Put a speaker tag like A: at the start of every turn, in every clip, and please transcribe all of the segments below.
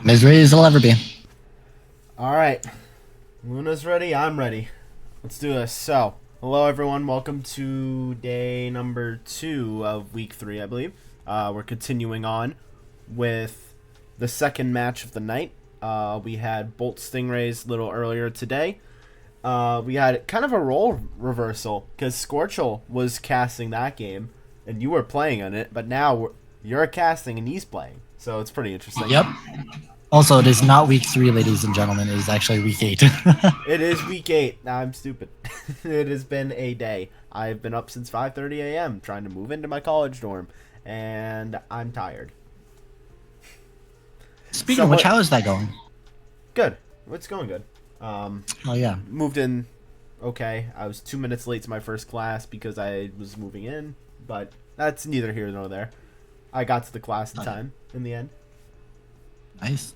A: I'm as ready as I'll ever be.
B: All right, Luna's ready. I'm ready. Let's do this. So, hello everyone. Welcome to day number 2 of week 3, I believe. We're continuing on with the second match of the night. We had Bolt Stingrays a little earlier today. We had kind of a role reversal because Scorchel was casting that game and you were playing on it, but now you're casting and he's playing. So it's pretty interesting.
A: Yep. Also, it is not week 3, ladies and gentlemen. It is actually week 8.
B: It is week 8. Now I'm stupid. It has been a day. I've been up since 5:30 a.m. trying to move into my college dorm, and I'm tired.
A: Speaking of which, how is that going?
B: Good. It's going good.
A: Oh, yeah.
B: Moved in okay. I was 2 minutes late to my first class because I was moving in, but that's neither here nor there. I got to the class in time in the end.
A: Nice.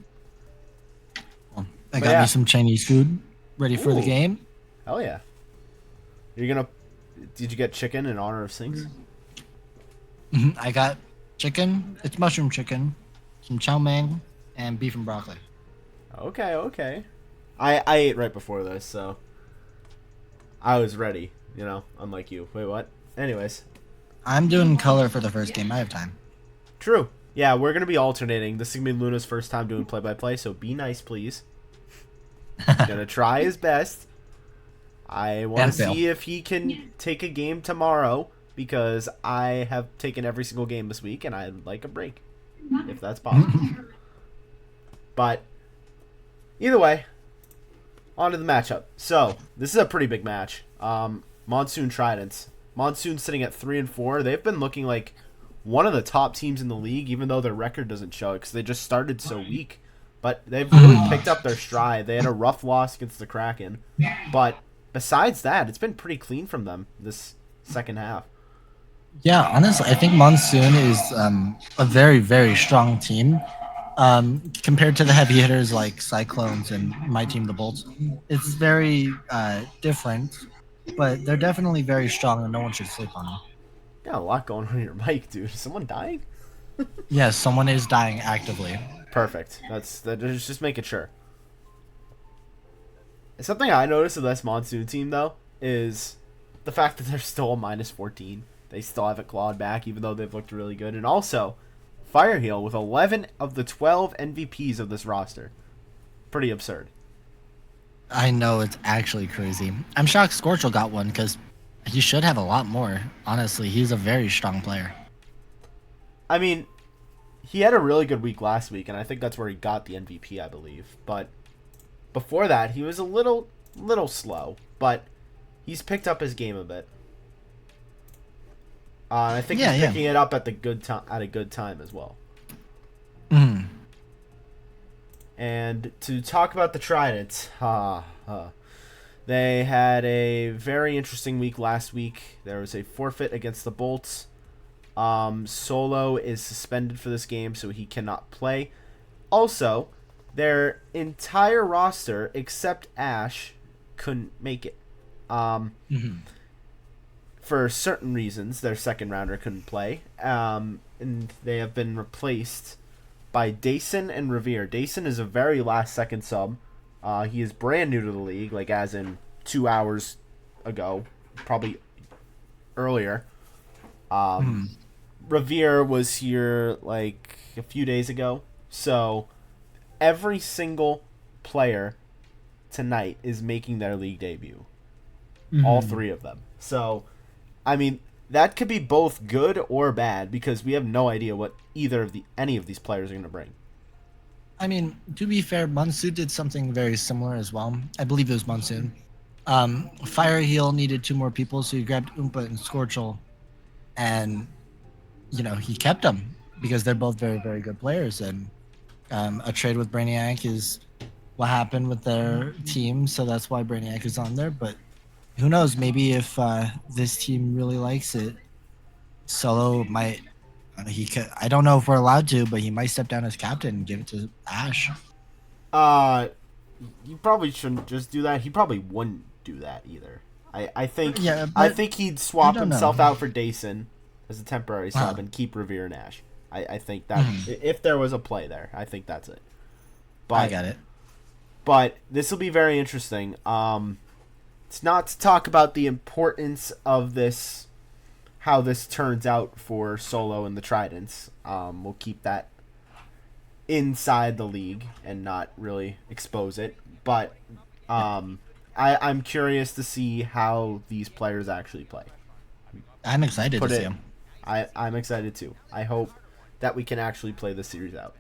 A: Well, I
B: But
A: got
B: yeah.
A: me some Chinese food ready for the
B: Ooh.
A: game.
B: Hell yeah. You're gonna. Did you get chicken in honor of Sinks?
A: I got chicken. It's mushroom chicken, some chow mein, and beef and broccoli.
B: Okay. I ate right before this, so I was ready, unlike you. Wait, what? Anyways.
A: I'm doing color for the first game. I have time.
B: True. Yeah, we're going to be alternating. This is going to be Luna's first time doing play-by-play, so be nice, please. He's going to try his best. I want to see if he can take a game tomorrow, because I have taken every single game this week, and I'd like a break, if that's possible. But, either way, on to the matchup. So, this is a pretty big match. Monsoon Tridents. Monsoon sitting at 3-4. They've been looking like one of the top teams in the league, even though their record doesn't show it because they just started so weak. But they've really picked up their stride. They had a rough loss against the Kraken. But besides that, it's been pretty clean from them this second half.
A: Yeah, honestly, I think Monsoon is a very, very strong team. Compared to the heavy hitters like Cyclones and my team, the Bolts, it's very different, but they're definitely very strong and no one should sleep on them.
B: Got a lot going on in your mic, dude. Is someone dying?
A: Yes, someone is dying actively.
B: Perfect. That's just making sure. Something I noticed with this Monsoon team, though, is the fact that they're still a -14. They still haven't clawed back, even though they've looked really good. And also, Fireheel with 11 of the 12 MVPs of this roster. Pretty absurd.
A: I know, it's actually crazy. I'm shocked Scorchel got one because he should have a lot more. Honestly, he's a very strong player.
B: I mean, he had a really good week last week, and I think that's where he got the MVP, I believe. But before that, he was a little slow, but he's picked up his game a bit. I think he's picking it up at a good time as well. And to talk about the Tridents, they had a very interesting week last week. There was a forfeit against the Bolts. Solo is suspended for this game, so he cannot play. Also, their entire roster, except Ash, couldn't make it. For certain reasons, their second rounder couldn't play. And they have been replaced by Dason and Revere. Dason is a very last-second sub. He is brand new to the league, like as in 2 hours ago, probably earlier. Revere was here like a few days ago. So every single player tonight is making their league debut. All 3 of them. So, I mean, that could be both good or bad because we have no idea what any of these players are going to bring.
A: I mean, to be fair, Monsoon did something very similar as well. I believe it was Monsoon. Fireheel needed 2 more people, so he grabbed Oompa and Scorchel, and he kept them because they're both very, very good players. And a trade with Brainiac is what happened with their team, so that's why Brainiac is on there. But who knows? Maybe if this team really likes it, Solo might. He could. I don't know if we're allowed to, but he might step down as captain and give it to Ash.
B: You probably shouldn't just do that. He probably wouldn't do that either. I think.
A: Yeah,
B: I think he'd swap himself out for Dason as a temporary sub and keep Revere and Ash. I think that if there was a play there, I think that's it.
A: I
B: But
A: got it.
B: this will be very interesting. It's not to talk about the importance of this, how this turns out for Solo and the Tridents. We'll keep that inside the league and not really expose it. But I'm curious to see how these players actually play.
A: I'm excited to
B: Put
A: see
B: it.
A: him.
B: I'm excited too. I hope that we can actually play this series out.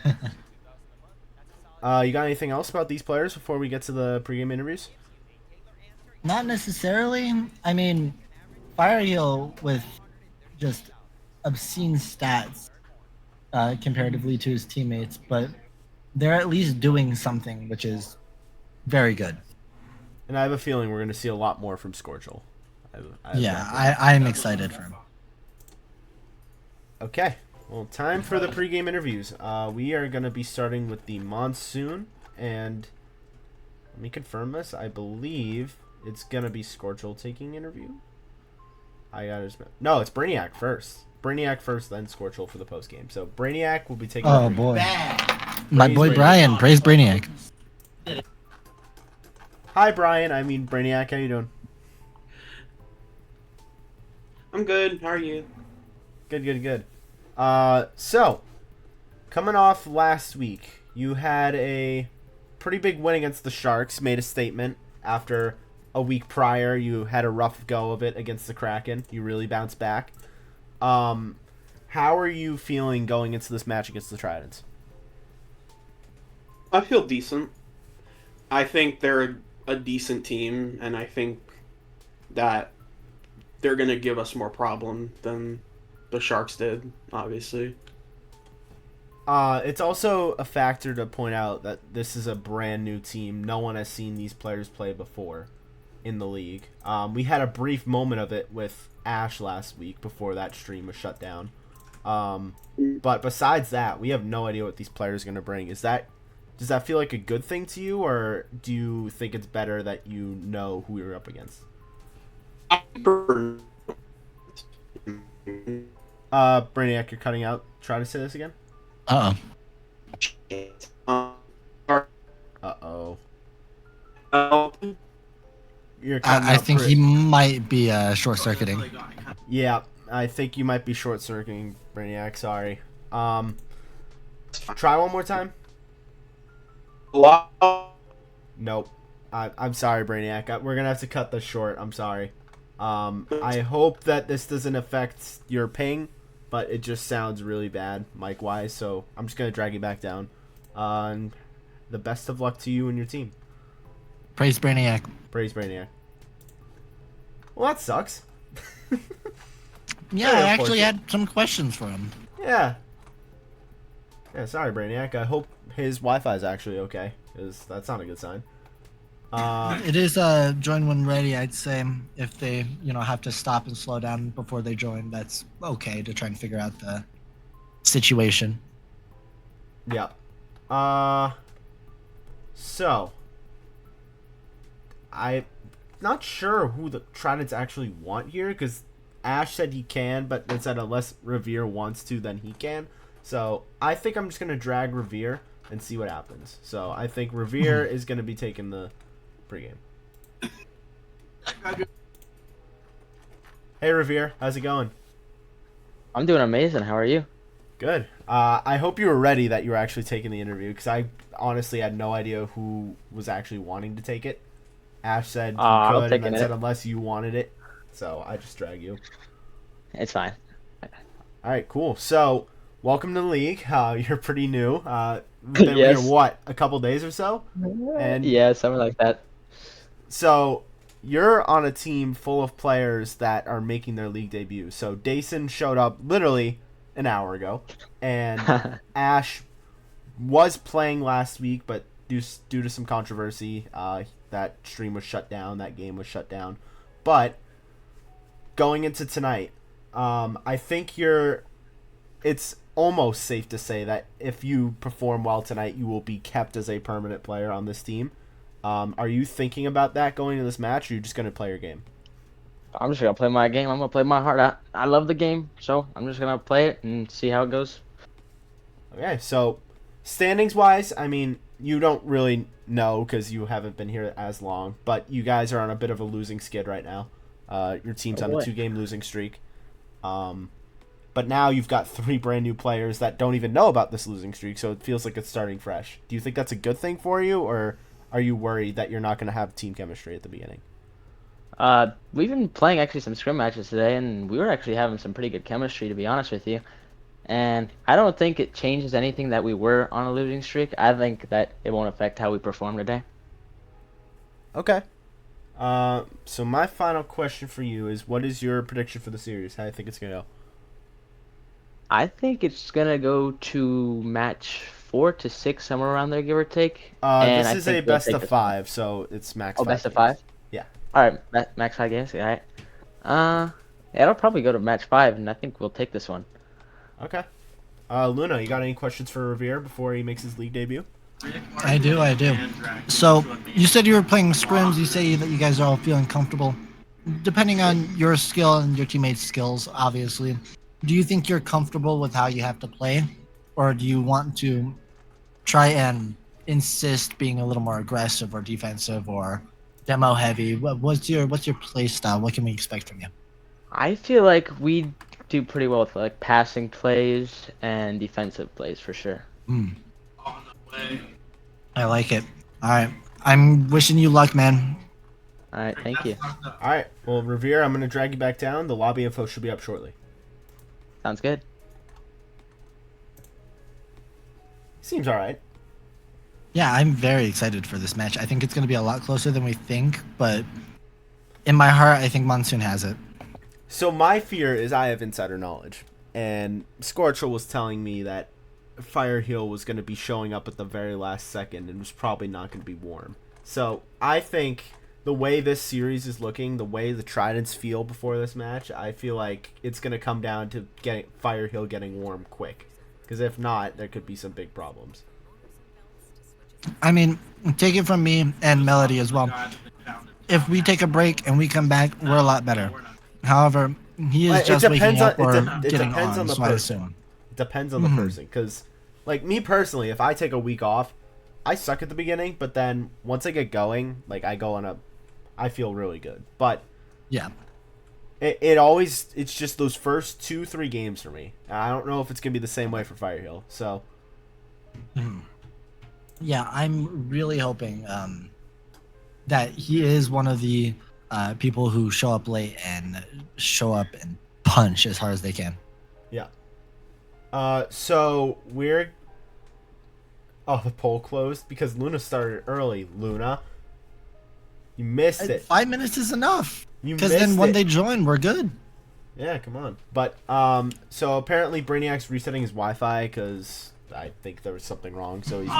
B: You got anything else about these players before we get to the pregame interviews?
A: Not necessarily. I mean, Fireheel with just obscene stats comparatively to his teammates, but they're at least doing something, which is very good.
B: And I have a feeling we're going to see a lot more from Scorchel.
A: I'm excited for him.
B: Okay. Well, time for the pregame interviews. We are going to be starting with the Monsoon, and let me confirm this. I believe it's going to be Scorchel taking interview. No, it's Brainiac first. Brainiac first, then Scorchel for the postgame. So Brainiac will be taking.
A: Oh boy, my boy Brian, praise Brainiac.
B: Hi Brian, I mean Brainiac. How you doing?
C: I'm good. How are you?
B: Good. So coming off last week, you had a pretty big win against the Sharks. Made a statement after a week prior. You had a rough go of it against the Kraken. You really bounced back. How are you feeling going into this match against the Tridents?
C: I feel decent. I think they're a decent team, and I think that they're going to give us more problem than the Sharks did, obviously.
B: It's also a factor to point out that this is a brand new team. No one has seen these players play before in the league. We had a brief moment of it with Ash last week before that stream was shut down. But besides that, we have no idea what these players are going to bring. Does that feel like a good thing to you, or do you think it's better that you know who you're up against? Brainiac, you're cutting out. Try to say this again. Uh-oh. You're cutting
A: I
B: out
A: think he might be short-circuiting.
B: Yeah, I think you might be short-circuiting, Brainiac. Sorry. Try one more time. Nope. I'm sorry, Brainiac. We're gonna have to cut this short. I'm sorry. I hope that this doesn't affect your ping, but it just sounds really bad mic-wise, so I'm just gonna drag you back down. And the best of luck to you and your team.
A: Praise Brainiac.
B: Praise Brainiac. Well, that sucks.
A: Yeah, I actually had some questions for him.
B: Yeah. Yeah, sorry, Brainiac. I hope his Wi-Fi is actually okay, because that's not a good sign.
A: It is join when ready. I'd say if they have to stop and slow down before they join, that's okay to try and figure out the situation.
B: Yeah. So I'm not sure who the Tridents actually want here, because Ash said he can, but it said unless Revere wants to, then he can. So I think I'm just gonna drag Revere and see what happens. So I think Revere is gonna be taking the pregame. Hey Revere, how's it going?
D: I'm doing amazing. How are you?
B: Good. I hope you were ready that you were actually taking the interview, because I honestly had no idea who was actually wanting to take it. Ash said you could, and then said unless you wanted it. So I just drag you.
D: It's fine.
B: All right, cool. So welcome to the league. You're pretty new. Been
D: Yes.
B: here, what, a couple days or so? And
D: yeah, something like that.
B: so you're on a team full of players that are making their league debut. So Dason showed up literally an hour ago, and Ash was playing last week, but due to some controversy, that stream was shut down, that game was shut down. But going into tonight, I think it's almost safe to say that if you perform well tonight, you will be kept as a permanent player on this team. Are you thinking about that going into this match, or are you just going to play your game?
D: I'm just gonna play my game. I'm gonna play my heart out. I love the game, so I'm just gonna play it and see how it goes.
B: Okay, so Standings wise, I mean, you don't really know because you haven't been here as long, but you guys are on a bit of a losing skid right now. Your team's
D: Oh
B: on a
D: boy.
B: 2-game losing streak. But now you've got 3 brand new players that don't even know about this losing streak, so it feels like it's starting fresh. Do you think that's a good thing for you, or are you worried that you're not going to have team chemistry at the beginning?
D: We've been playing actually some scrim matches today, and we were actually having some pretty good chemistry, to be honest with you. And I don't think it changes anything that we were on a losing streak. I think that it won't affect how we perform today.
B: Okay. So my final question for you is, what is your prediction for the series? How do you think it's going to go?
D: I think it's gonna go to match 4 to 6, somewhere around there, give or take. And
B: This
D: I
B: is a
D: think we'll
B: best
D: take
B: of
D: this one.
B: 5, so it's max
D: Oh,
B: 5
D: best of
B: games.
D: 5.
B: Yeah.
D: All right, max 5 games. All right. Yeah, it'll probably go to match 5, and I think we'll take this one.
B: Okay. Luna, you got any questions for Revere before he makes his league debut?
A: I do. So you said you were playing scrims. You say that you guys are all feeling comfortable. Depending on your skill and your teammates' skills, obviously, do you think you're comfortable with how you have to play, or do you want to try and insist being a little more aggressive or defensive or demo heavy? What's your play style? What can we expect from you?
D: I feel like we do pretty well with like passing plays and defensive plays for sure.
A: Hmm. I like it. All right. I'm wishing you luck, man.
D: All right, thank you.
B: All right. Well, Revere, I'm going to drag you back down. The lobby info should be up shortly.
D: Sounds good.
B: Seems all right.
A: Yeah, I'm very excited for this match. I think it's going to be a lot closer than we think, but in my heart, I think Monsoon has it.
B: So my fear is I have insider knowledge, and Scorchel was telling me that Fireheel was going to be showing up at the very last second and was probably not going to be warm. So I think the way this series is looking, the way the Tridents feel before this match, I feel like it's going to come down to getting Fireheel getting warm quick. Because if not, there could be some big problems.
A: I mean, take it from me and Melody as well. If we take a break and we come back, we're a lot better. However, he is just waking up or getting
B: depends on the
A: so I
B: person.
A: assume.
B: It depends on the person. Because, like, me personally, if I take a week off, I suck at the beginning, but then once I get going, like, I feel really good. But
A: Yeah.
B: it's just those first 2-3 games for me. I don't know if it's going to be the same way for Fireheel. So,
A: Yeah, I'm really hoping that he is one of the people who show up late and show up and punch as hard as they can.
B: yeah. So we're... Oh, the poll closed because Luna started early. Luna, you missed it.
A: 5 minutes is enough.
B: You
A: Because
B: missed
A: then when
B: it.
A: they join, we're good.
B: Yeah, come on. But, so apparently Brainiac's resetting his Wi-Fi because I think there was something wrong. So he's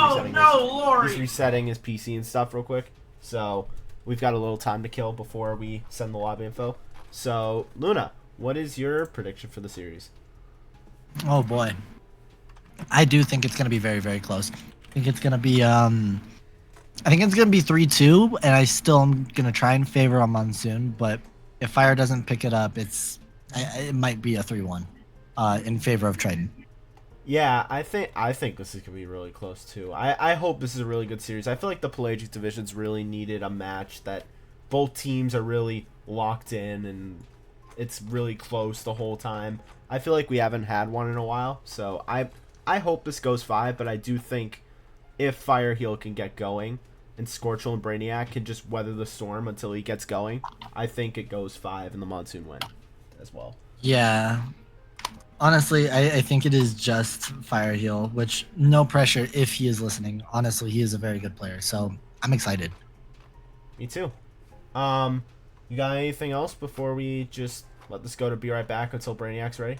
B: resetting his PC and stuff real quick. So we've got a little time to kill before we send the lobby info. So, Luna, what is your prediction for the series?
A: Oh boy, I do think it's gonna be very, very close. I think it's gonna be 3-2, and I still am gonna try and favor on Monsoon. But if Fire doesn't pick it up, it might be a 3-1 in favor of Trident.
B: Yeah, I think this is gonna be really close too. I hope this is a really good series. I feel like the Pelagic Divisions really needed a match that both teams are really locked in and it's really close the whole time. I feel like we haven't had one in a while, so I hope this goes 5. But I do think if Fireheel can get going and Scorchel and Brainiac can just weather the storm until he gets going, I think it goes 5 and the Monsoon win as well.
A: Yeah. Honestly, I think it is just Fireheel, which no pressure if he is listening. Honestly, he is a very good player, so I'm excited.
B: Me too. You got anything else before we just let this go to be right back until Brainiac's ready?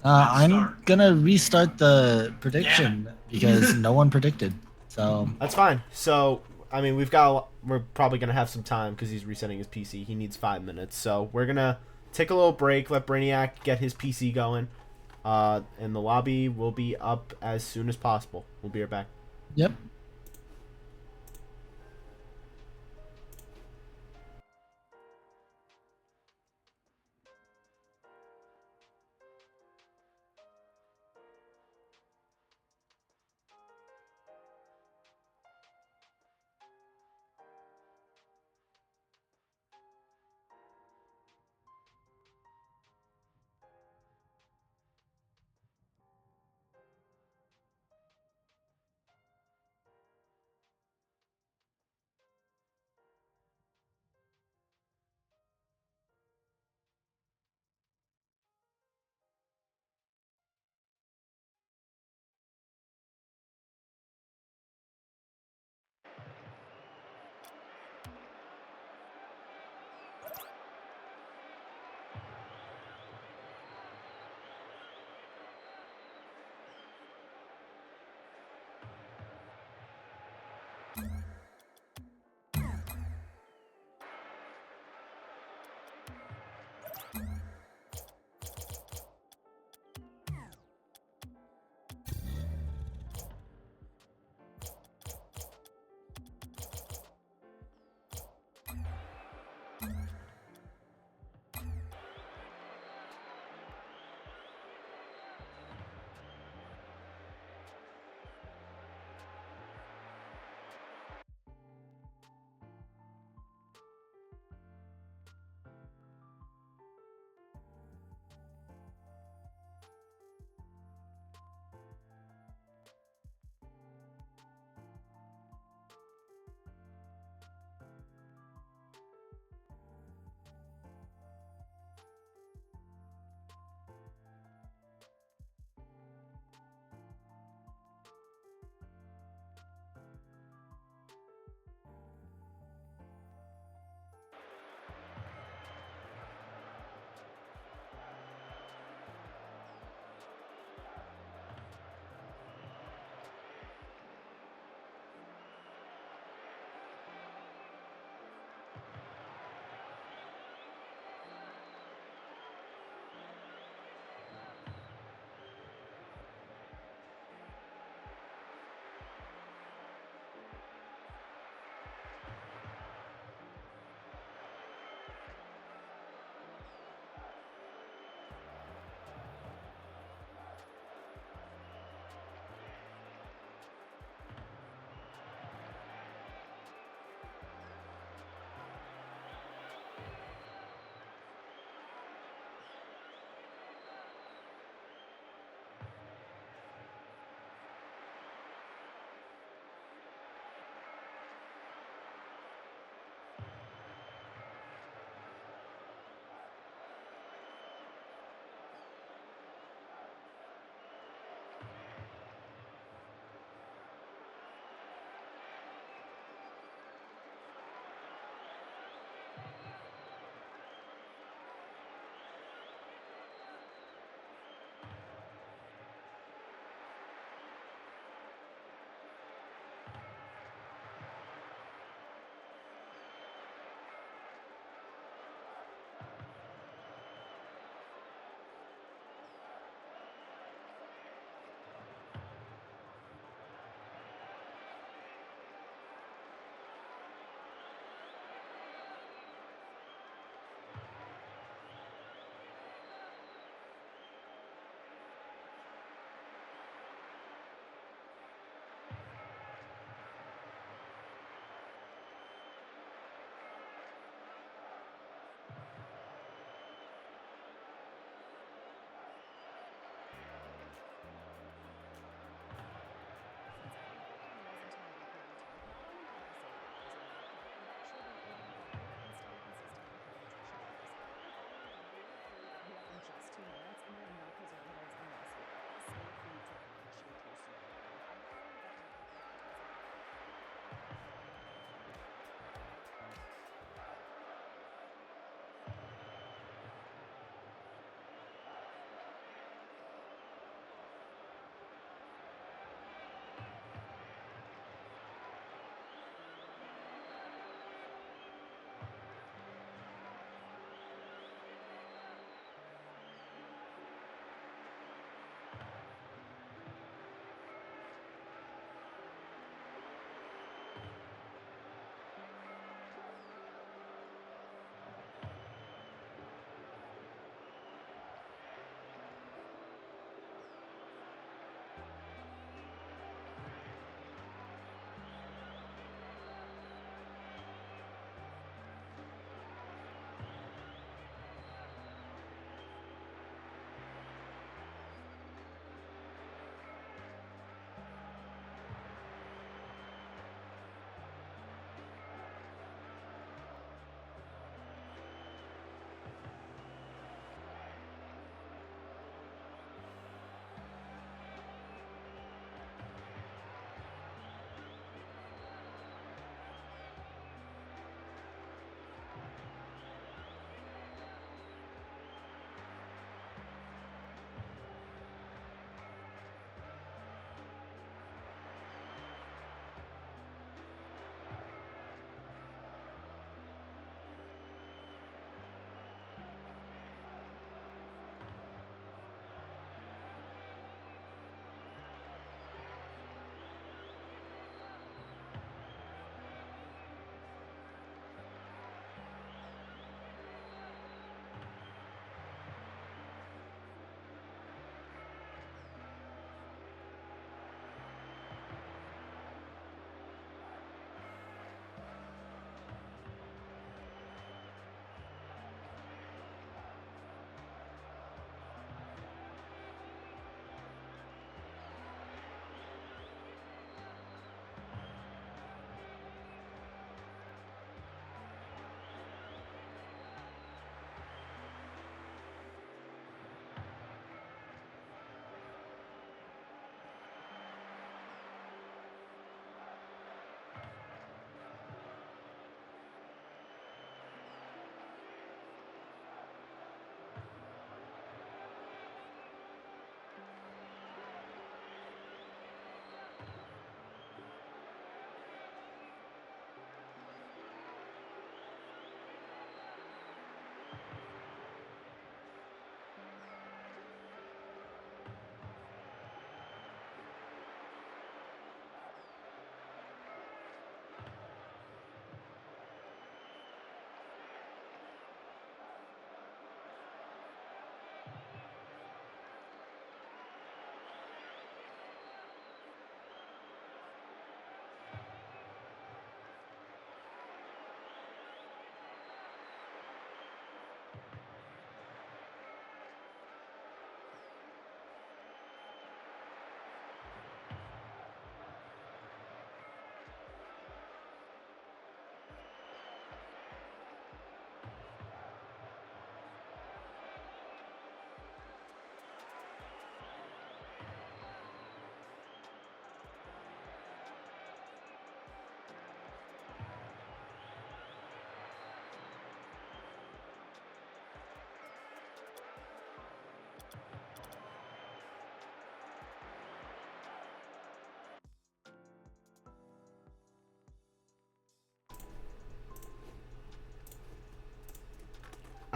A: I'm gonna restart the prediction because no one predicted. So
B: That's fine. So, I mean, we're probably gonna have some time because he's resetting his PC. He needs 5 minutes, so we're gonna take a little break, let Brainiac get his PC going, and the lobby will be up as soon as possible. We'll be right back.
A: yep.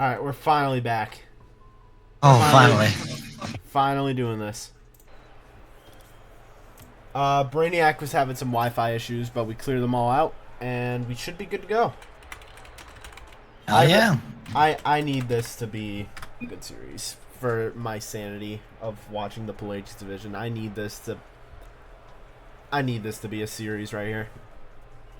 B: Alright, we're finally back.
A: Oh, finally.
B: Finally doing this. Brainiac was having some Wi-Fi issues, but we cleared them all out, and we should be good to go.
A: Oh, yeah.
B: I need this to be a good series for my sanity of watching the Pelagic Division. I need this to be a series right here.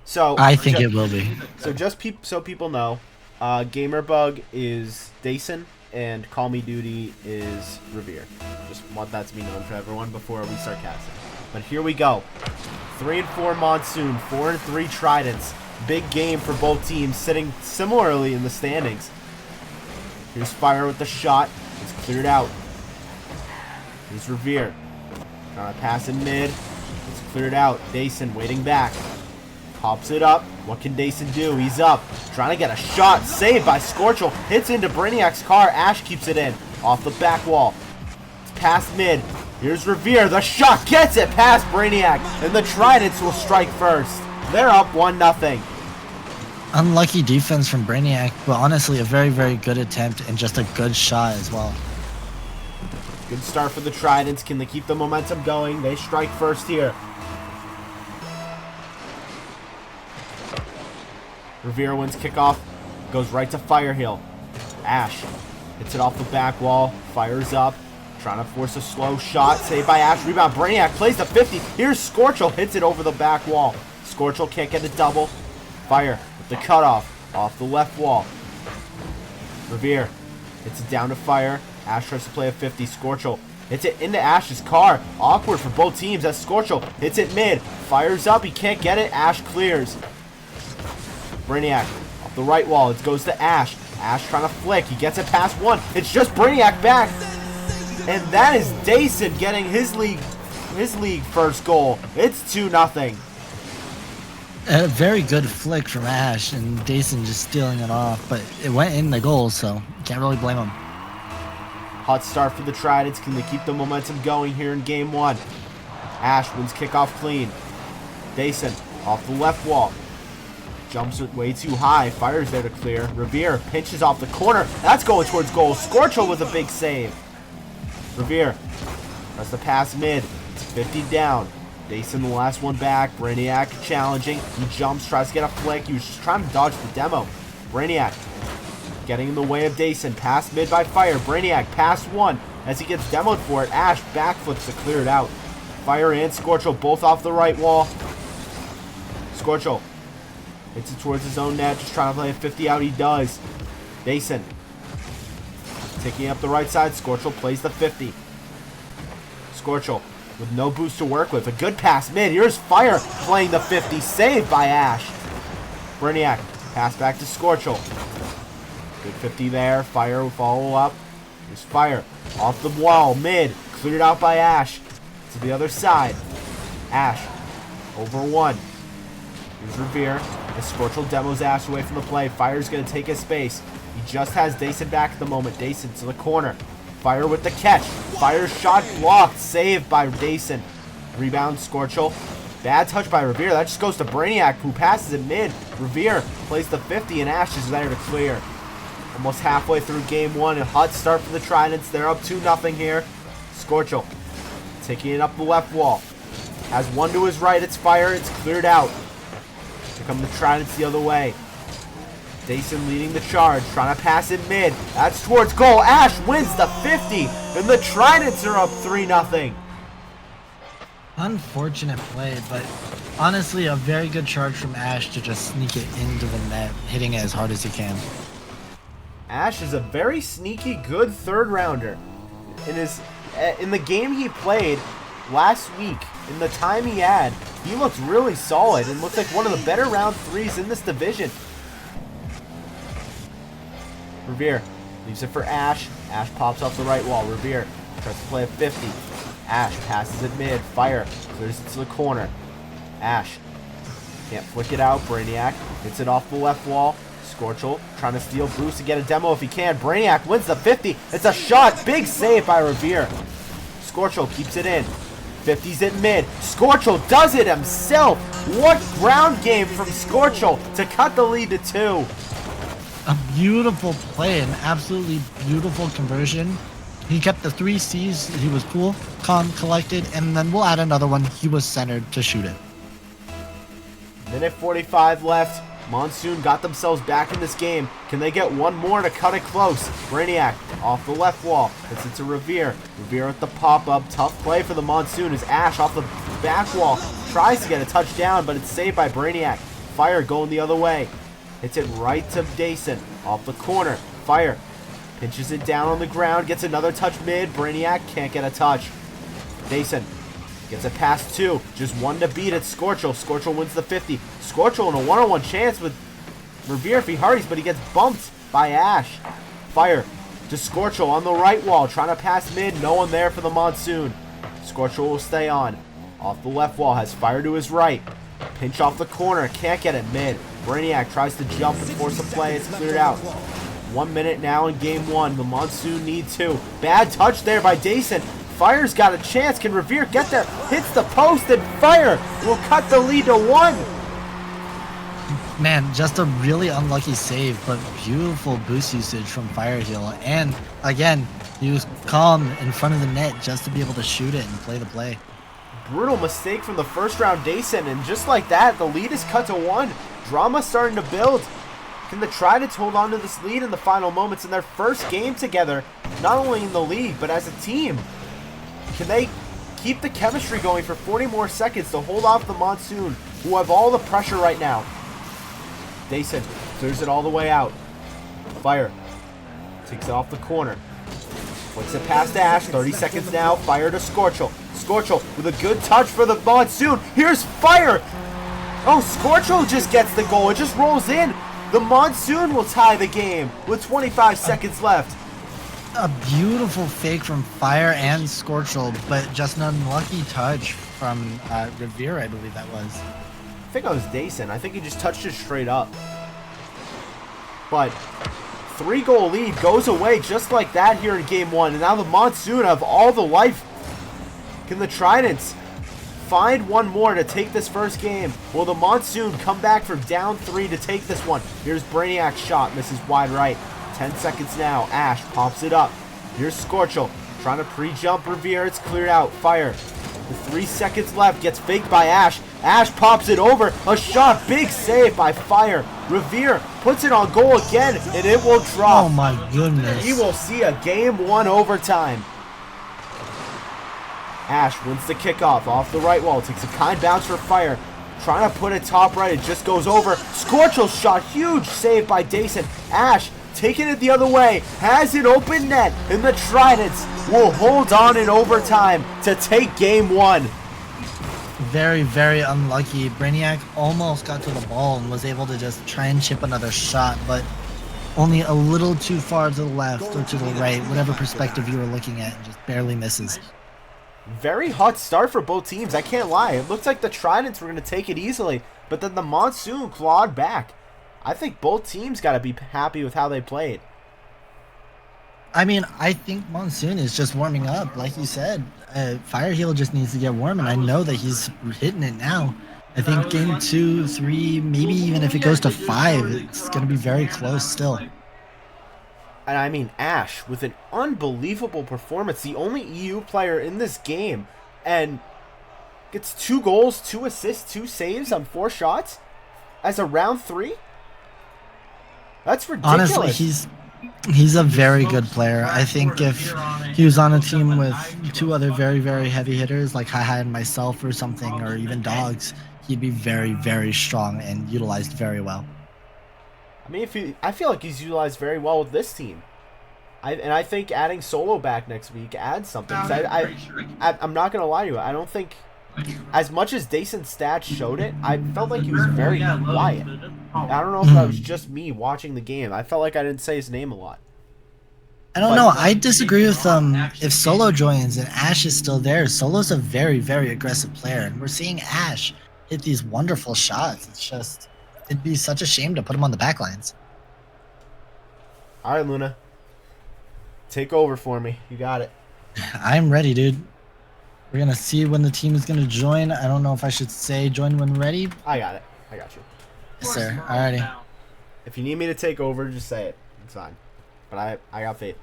B: So
A: I think it will be.
B: So just so people know, Gamerbug is Dason and Call Me Duty is Revere. Just want that to be known for everyone before we start casting. But here we go. 3-4 Monsoon, 4-3 Tridents. Big game for both teams, sitting similarly in the standings. Here's Fire with the shot. It's cleared out. Here's Revere. Trying to pass in mid. It's cleared out. Dason waiting back. Pops it up. What can Dason do? He's up. Trying to get a shot. Saved by Scorchel. Hits into Brainiac's car. Ash keeps it in. Off the back wall. It's past mid. Here's Revere. The shot gets it past Brainiac. And the Tridents will strike first. They're up 1-0.
A: Unlucky defense from Brainiac, but honestly a very, very good attempt and just a good shot as well.
B: Good start for the Tridents. Can they keep the momentum going? They strike first here. Revere wins kickoff. Goes right to Firehill. Ash hits it off the back wall. Fires up. Trying to force a slow shot. Saved by Ash. Rebound. Brainiac plays the 50. Here's Scorchel. Hits it over the back wall. Scorchel can't get a double. Fire with the cutoff. Off the left wall. Revere hits it down to Fire. Ash tries to play a 50. Scorchel hits it into Ash's car. Awkward for both teams as Scorchel hits it mid. Fires up. He can't get it. Ash clears. Brainiac off the right wall. It goes to Ash. Ash trying to flick. He gets it past one. It's just Brainiac back. And that is Dason getting his league first goal. It's 2-0.
A: A very good flick from Ash and Dason just stealing it off, but it went in the goal, so can't really blame him.
B: Hot start for the Tridents. Can they keep the momentum going here in game one? Ash wins kickoff clean. Dason off the left wall. Jumps it way too high. Fires there to clear. Revere pinches off the corner. That's going towards goal. Scorchel with a big save. Revere tries to pass mid. It's 50 down. Dason the last one back. Brainiac challenging. He jumps, tries to get a flick. He was just trying to dodge the demo. Brainiac getting in the way of Dason. Pass mid by Fire. Brainiac past one as he gets demoed for it. Ash backflips to clear it out. Fire and Scorchel both off the right wall. Scorchel hits it towards his own net. Just trying to play a 50 out. He does. Dason taking up the right side. Scorchel plays the 50. Scorchel with no boost to work with. A good pass mid. Here's Fire playing the 50. Saved by Ash. Brainiac. Pass back to Scorchel. Good 50 there. Fire will follow up. Here's Fire. Off the wall. Mid. Cleared out by Ash. To the other side. Ash. Over one. Here's Revere. As Scorchel demos Ash away from the play. Fire's going to take his space. He just has Dason back at the moment. Dason to the corner. Fire with the catch. Fire shot blocked. Saved by Dason. Rebound Scorchel. Bad touch by Revere. That just goes to Brainiac, who passes it mid. Revere plays the 50 and Ash is there to clear. Almost halfway through game one. A hot start for the Tridents. They're up 2-0 here. Scorchel taking it up the left wall. Has one to his right. It's Fire. It's cleared out. Here come the Tridents the other way. Dason leading the charge, trying to pass it mid. That's towards goal. Ash wins the 50, and the Tridents are up 3-0.
A: Unfortunate play, but honestly a very good charge from Ash to just sneak it into the net, hitting it as hard as he can.
B: Ash is a very sneaky, good third rounder. In the game he played last week, in the time he had, he looked really solid and looked like one of the better round threes in this division. Revere leaves it for Ash. Ash pops off the right wall. Revere tries to play a 50. Ash passes it mid. Fire clears it to the corner. Ash can't flick it out. Brainiac hits it off the left wall. Scorchel trying to steal boost to get a demo if he can. Brainiac wins the 50. It's a shot. Big save by Revere. Scorchel keeps it in. 50's at mid. Scorchel does it himself. What ground game from Scorchel to cut the lead to 2.
A: A beautiful play, an absolutely beautiful conversion. He kept the 3 C's. He was cool, calm, collected, and then we'll add another one. He was centered to shoot it.
B: Minute 45 left. Monsoon got themselves back in this game. Can they get one more to cut it close? Brainiac off the left wall. It's into Revere. Revere with the pop-up. Tough play for the Monsoon as Ash off the back wall tries to get a touchdown, but it's saved by Brainiac. Fire going the other way. Hits it right to Dason off the corner. Fire pinches it down on the ground. Gets another touch mid. Brainiac can't get a touch. Dason gets a pass 2. Just 1 to beat it. Scorchel. Scorchel wins the 50. Scorchel in a one-on-one chance with Revere if he hurries, but he gets bumped by Ash. Fire to Scorchel on the right wall. Trying to pass mid. No one there for the Monsoon. Scorchel will stay on. Off the left wall. Has Fire to his right. Pinch off the corner. Can't get it mid. Brainiac tries to jump and force a play. It's cleared out. 1 minute now in game 1. The Monsoon need 2. Bad touch there by Dason. Fire's got a chance. Can Revere get there? Hits the post, and Fire will cut the lead to 1.
A: Man, just a really unlucky save, but beautiful boost usage from Fireheel. And again, he was calm in front of the net just to be able to shoot it and play the play.
B: Brutal mistake from the first round Dason, and just like that, the lead is cut to 1. Drama starting to build. Can the Tridents hold on to this lead in the final moments in their first game together, not only in the league, but as a team? Can they keep the chemistry going for 40 more seconds to hold off the Monsoon, who have all the pressure right now? Dason clears it all the way out. Fire takes it off the corner. Flicks it past Ash. 30 seconds now. Fire to Scorchel. Scorchel with a good touch for the Monsoon. Here's Fire. Oh, Scorchel just gets the goal. It just rolls in. The Monsoon will tie the game with 25 seconds left.
A: A beautiful fake from Fire and Scorchel, but just an unlucky touch from Revere, I believe that was.
B: I think that was Dason. I think he just touched it straight up. But 3-goal lead goes away just like that here in game 1. And now the Monsoon have all the life. Can the Tridents find one more to take this first game? Will the Monsoon come back from down 3 to take this one? Here's Brainiac's shot. Misses wide right. 10 seconds now. Ash pops it up. Here's Scorchel. Trying to pre-jump Revere. It's cleared out. Fire. With 3 seconds left. Gets faked by Ash. Ash pops it over. A shot. Big save by Fire. Revere puts it on goal again, and it will drop.
A: Oh my goodness.
B: He will see a game 1 overtime. Ash wins the kickoff off the right wall. Takes a kind bounce for Fire. Trying to put it top right. It just goes over. Scorchel's shot. Huge save by Dason. Ash taking it the other way. Has an open net. And the Tridents will hold on in overtime to take game 1.
A: Very, very unlucky. Brainiac almost got to the ball and was able to just try and chip another shot, but only a little too far to the left or to the right, whatever perspective you were looking at, and just barely misses.
B: Very hot start for both teams, I can't lie. It looked like the Tridents were going to take it easily, but then the Monsoon clawed back. I think both teams got to be happy with how they played.
A: I mean, I think Monsoon is just warming up, like you said. Fireheel just needs to get warm, and I know that he's hitting it now. I think game 2, 3, maybe even if it goes to 5, it's going to be very close still.
B: And I mean, Ash, with an unbelievable performance, the only EU player in this game, and gets 2 goals, 2 assists, 2 saves on 4 shots as a round 3? That's ridiculous.
A: Honestly, he's a very good player. I think if he was on a team with 2 other very, very heavy hitters like Hi and myself or something, or even Dogs, he'd be very, very strong and utilized very well.
B: I mean, I feel like he's utilized very well with this team. I think adding Solo back next week adds something. I'm not going to lie to you. I don't think, as much as Dason's stats showed it, I felt like he was very quiet. I don't know if that was just me watching the game. I felt like I didn't say his name a lot.
A: I don't know. I disagree with if Solo joins and Ash is still there. Solo's a very, very aggressive player, and we're seeing Ash hit these wonderful shots. It's just, it'd be such a shame to put him on the back lines.
B: All right, Luna. Take over for me. You got it.
A: I'm ready, dude. We're going to see when the team is going to join. I don't know if I should say join when ready.
B: I got it. I got you.
A: Yes, sir. Alrighty.
B: If you need me to take over, just say it. It's fine. But I got faith.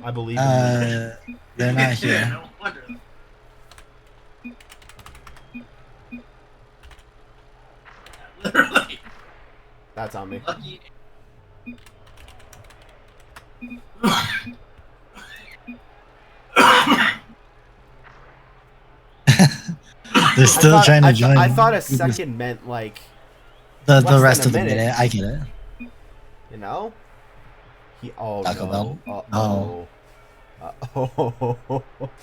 B: I believe in you.
A: They're not here.
C: Literally.
B: That's on me.
A: They're still trying to join.
B: I thought a second meant like
A: the
B: less
A: rest
B: than
A: of
B: a
A: the
B: minute.
A: minute. I get it.
B: You know?
A: Taco
B: no.
A: Bell?
B: Oh.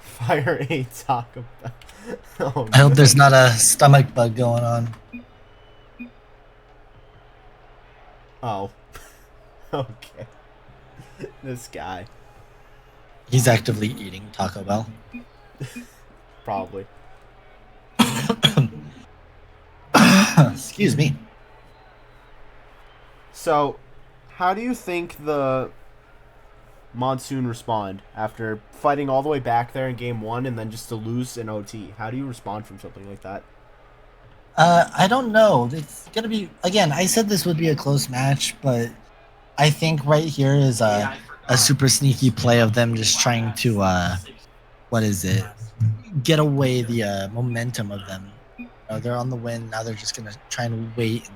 B: Fire ate Taco Bell. Oh,
A: I hope
B: no.
A: there's not a stomach bug going on.
B: Oh. Okay. This guy.
A: He's actively eating Taco Bell.
B: Probably.
A: Excuse me.
B: So, how do you think the Monsoon respond after fighting all the way back there in game 1 and then just to lose in OT? How do you respond from something like that?
A: I don't know. It's gonna be again. I said this would be a close match, but I think right here is a super sneaky play of them just trying to what is it? Get away the momentum of them. They're on the win now. They're just gonna try and wait,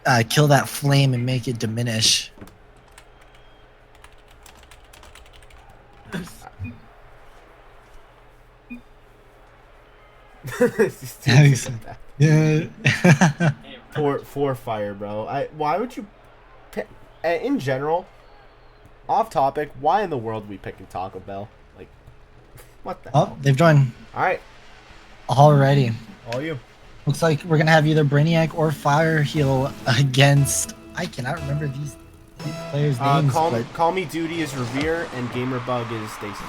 A: and, kill that flame and make it diminish. Yeah.
B: For fire, bro. Why would you pick, in general, off topic, why in the world are we picking Taco Bell? Like, what the
A: Oh,
B: hell?
A: they've joined
B: Alright,
A: already.
B: all you.
A: Looks like we're gonna have either Brainiac or Fire Heal against. I cannot remember these players' names. But
B: Call Me Duty is Revere, and Gamer Bug is Dason.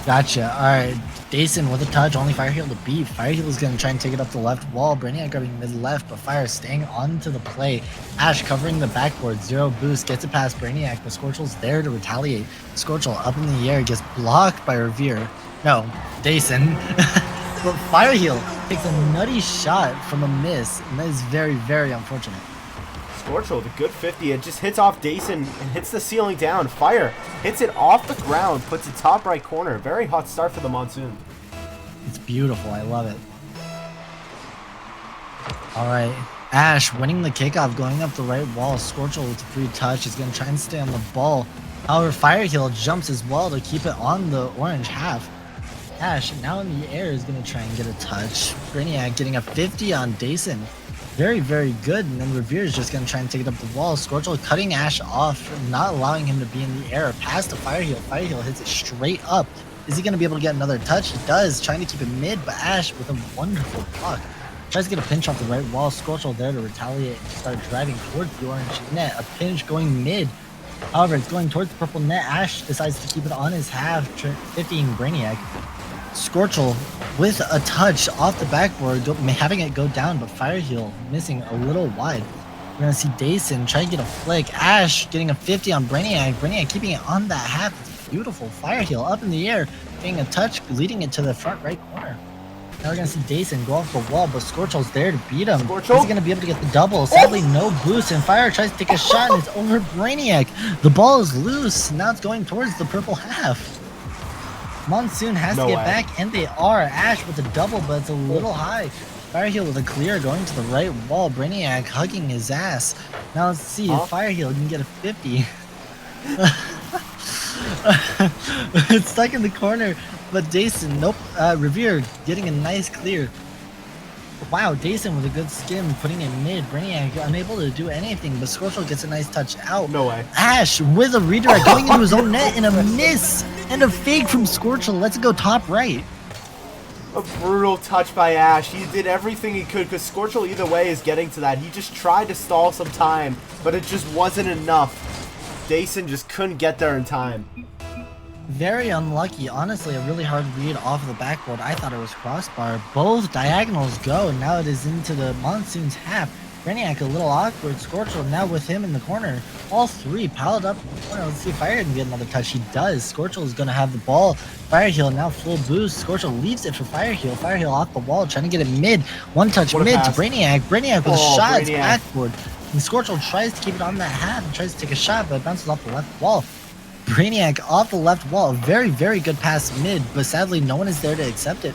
A: gotcha. All right, Dason with a touch, only Fire Heal to beat. Fire Heal is gonna try and take it up the left wall. Brainiac grabbing mid left, but Fire staying onto the play. Ash covering the backboard, 0 boost, gets it past Brainiac, but Scorchel's there to retaliate. Scorchel up in the air, gets blocked by Revere. No, Dason. But Fire Heal takes a nutty shot from a miss, and that is very, very unfortunate.
B: Scorchel with a good 50. It just hits off Dason and hits the ceiling down. Fire hits it off the ground, puts it top right corner. Very hot start for the Monsoon.
A: It's beautiful. I love it. All right. Ash winning the kickoff, going up the right wall. Scorchel with a free touch is going to try and stay on the ball. However, Fire Heal jumps as well to keep it on the orange half. Ash now in the air is going to try and get a touch. Brainiac getting a 50 on Dason. Very, very good. And then Revere is just going to try and take it up the wall. Scorchel cutting Ash off, not allowing him to be in the air. Past the Fire Heal. Fire Heal hits it straight up. Is he going to be able to get another touch? He does, trying to keep it mid, but Ash with a wonderful block. Tries to get a pinch off the right wall. Scorchel there to retaliate and start driving towards the orange net. A pinch going mid. However, it's going towards the purple net. Ash decides to keep it on his half, 50ing Brainiac. Scorchel with a touch off the backboard, having it go down, but Fire Heal missing a little wide. We're going to see Dason try to get a flick. Ash getting a 50 on Brainiac. Brainiac keeping it on that half. It's beautiful. Fire Heal up in the air, getting a touch, leading it to the front right corner. Now we're going to see Dason go off the wall, but Scorchel's there to beat him. Is he going to be able to get the double? Sadly, no boost, and Fire tries to take a shot, and it's over Brainiac. The ball is loose. Now it's going towards the purple half. Monsoon has to get back, and they are. Ash with a double, but it's a little high. Fire Heal with a clear going to the right wall. Brainiac hugging his ass. Now let's see if Fire Heal can get a 50. It's stuck in the corner, but Dason, nope. Revere getting a nice clear. Wow, Dason with a good skim, putting it mid. Brainiac unable to do anything, but Scorchel gets a nice touch out.
B: No way.
A: Ash with a redirect going into his own net and a miss and a fake from Scorchel. Let's go top right.
B: A brutal touch by Ash. He did everything he could because Scorchel either way is getting to that. He just tried to stall some time, but it just wasn't enough. Dason just couldn't get there in time.
A: Very unlucky. Honestly, a really hard read off the backboard. I thought it was crossbar. Both diagonals go, and now it is into the Monsoon's half. Brainiac a little awkward. Scorchel now with him in the corner. All three piled up in the corner. Let's see if Fire can get another touch. He does. Scorchel is going to have the ball. Fireheel now full boost. Scorchel leaves it for Fireheel. Fireheel off the wall, trying to get it mid. One touch
B: What a
A: mid
B: pass.
A: to Brainiac. Brainiac with a shot
B: Brainiac.
A: backward. And Scorchel tries to keep it on that half and tries to take a shot, but it bounces off the left wall. Brainiac off the left wall. Very, very good pass mid, but sadly no one is there to accept it.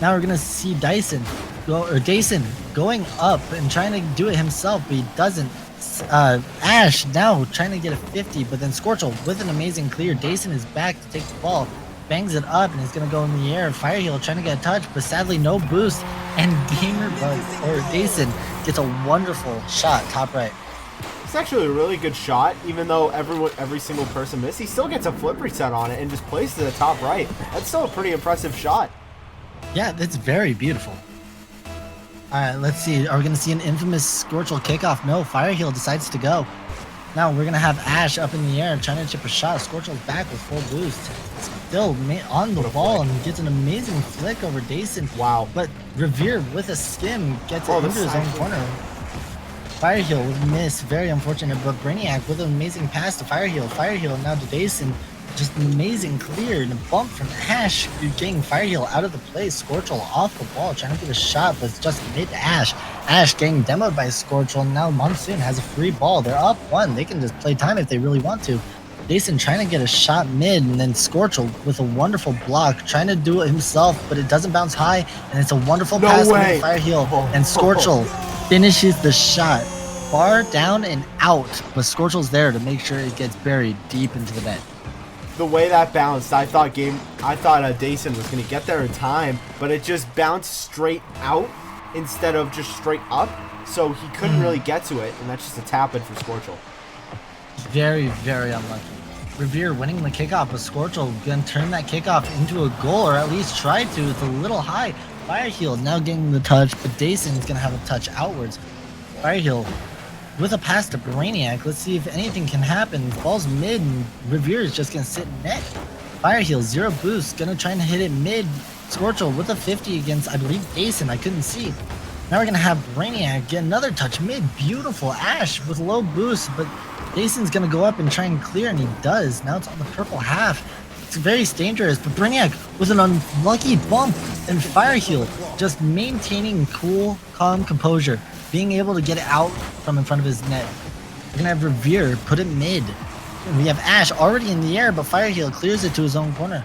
A: Now we're gonna see Dason going up and trying to do it himself, but he doesn't. Ash now trying to get a 50, but then Scorchel with an amazing clear. Dason is back to take the ball, bangs it up, and he's gonna go in the air. Fireheel trying to get a touch, but sadly no boost. And Dason gets a wonderful shot top right.
B: It's actually a really good shot, even though every single person missed. He still gets a flip reset on it and just places it at top right. That's still a pretty impressive shot.
A: Yeah, that's very beautiful. All right, let's see. Are we going to see an infamous Scorchel kickoff? No, Fireheel decides to go. Now we're going to have Ash up in the air trying to chip a shot. Scorchel's back with full boost. Still on the ball and gets an amazing flick over Dason.
B: Wow.
A: But Revere with a skim gets it into his own corner. Fireheel with a miss. Very unfortunate, but Brainiac with an amazing pass to Fireheel. Fireheel now to Dason. Just an amazing clear and a bump from Ash, getting Fireheel out of the play. Scorchel off the ball, trying to get a shot, but it's just mid Ash. Ash getting demoed by Scorchel. Now Monsoon has a free ball. They're up one. They can just play time if they really want to. Dason trying to get a shot mid, and then Scorchel with a wonderful block, trying to do it himself, but it doesn't bounce high, and it's a wonderful pass to Fireheel, and Scorchel finishes the shot. Far down and out, but Scorchel's there to make sure it gets buried deep into the net.
B: The way that bounced, I thought Dason was going to get there in time, but it just bounced straight out instead of just straight up, so he couldn't really get to it, and that's just a tap-in for Scorchel.
A: Very, very unlucky. Revere winning the kickoff, but Scorchel gonna turn that kickoff into a goal, or at least try to. It's a little high. Fireheel now getting the touch, but Dason is gonna have a touch outwards. Fireheel with a pass to Brainiac. Let's see if anything can happen. Ball's mid, and Revere is just gonna sit in net. Fireheel, 0 boost, gonna try and hit it mid. Scorchel with a 50 against, I believe, Dason. I couldn't see. Now we're gonna have Brainiac get another touch mid. Beautiful. Ash with low boost, but Dason's gonna go up and try and clear, and he does. Now it's on the purple half. It's very dangerous, but Brainiac with an unlucky bump, and Fireheel just maintaining cool, calm composure, being able to get it out from in front of his net. We're gonna have Revere put it mid. And we have Ash already in the air, but Fireheel clears it to his own corner.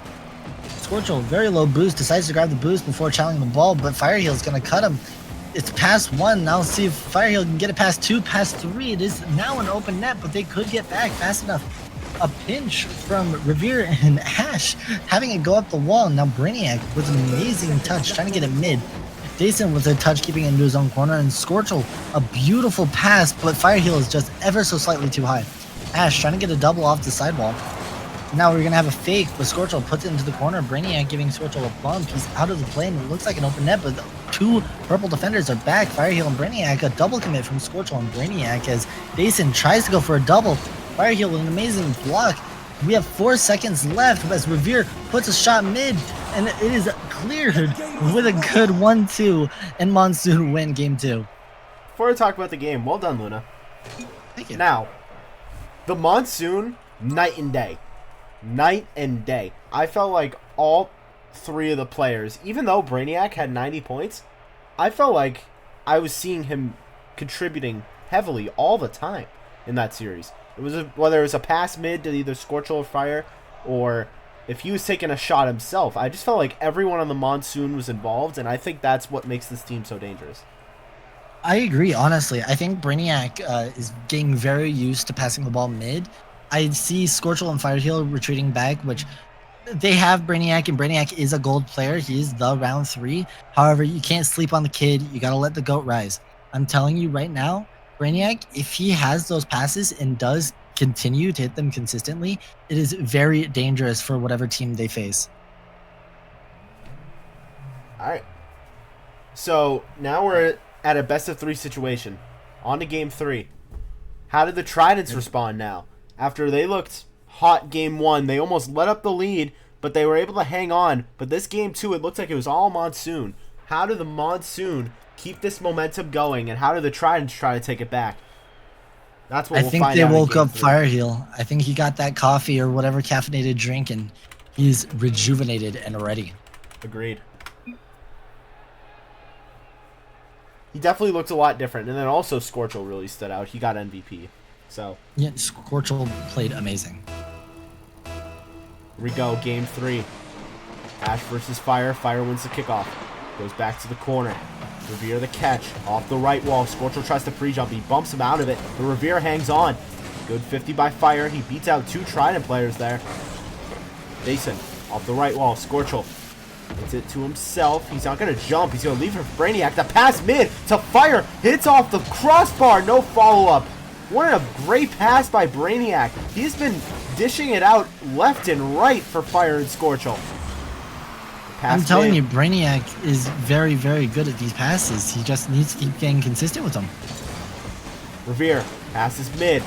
A: Scorchel, very low boost, decides to grab the boost before challenging the ball, but Fireheel's gonna cut him. It's past 1. Now let's see if Fireheel can get it past 2, past 3. It is now an open net, but they could get back fast enough. A pinch from Revere and Ash, having it go up the wall. Now Brainiac with an amazing touch, trying to get it mid. Dason with a touch, keeping it into his own corner, and Scorchel, a beautiful pass, but Fireheel is just ever so slightly too high. Ash trying to get a double off the sidewall. Now we're going to have a fake, but Scorchel puts it into the corner. Brainiac giving Scorchel a bump. He's out of the play, and it looks like an open net, but 2 purple defenders are back. Fireheel and Brainiac, a double commit from Scorchel and Brainiac as Dason tries to go for a double. Fireheel with an amazing block. We have 4 seconds left as Revere puts a shot mid, and it is cleared with a good 1-2, and Monsoon win game 2.
B: Before I talk about the game, well done, Luna.
A: Thank you.
B: Now, the Monsoon, night and day. Night and day. I felt like all 3 of the players, even though Brainiac had 90 points, I felt like I was seeing him contributing heavily all the time in that series. It was whether it was a pass mid to either Scorchel or Fire, or if he was taking a shot himself. I just felt like everyone on the Monsoon was involved, and I think that's what makes this team so dangerous.
A: I agree, honestly. I think Brainiac is getting very used to passing the ball mid. I see Scorchel and Fireheel retreating back, which they have Brainiac, and Brainiac is a gold player. He is the round 3. However, you can't sleep on the kid. You got to let the goat rise. I'm telling you right now, Brainiac, if he has those passes and does continue to hit them consistently, it is very dangerous for whatever team they face.
B: All right. So now we're at a best of 3 situation. On to game 3. How did the Tridents respond now? After they looked hot game 1, they almost let up the lead, but they were able to hang on. But this game 2, it looked like it was all Monsoon. How did the Monsoon keep this momentum going, and how do the Tridents try to take it back? That's what
A: I
B: we'll
A: think
B: find
A: they
B: out in
A: woke
B: Game
A: up
B: 3.
A: Fireheel. I think he got that coffee or whatever caffeinated drink, and he's rejuvenated and ready.
B: Agreed. He definitely looked a lot different, and then also Scorchel really stood out. He got MVP. So
A: Yeah, Scorchel played amazing.
B: here we go, Game 3. Ash versus Fire. Fire wins the kickoff. Goes back to the corner. Revere the catch. Off the right wall. Scorchel tries to pre-jump. He bumps him out of it. But Revere hangs on. Good 50 by Fire. He beats out 2 Trident players there. Jason off the right wall. Scorchel hits it to himself. He's not going to jump. He's going to leave it for Brainiac. The pass mid to Fire. Hits off the crossbar. No follow-up. What a great pass by Brainiac. He's been dishing it out left and right for Fire and Scorchel.
A: I'm telling you, Brainiac is very, very good at these passes. He just needs to keep getting consistent with them.
B: Revere passes mid.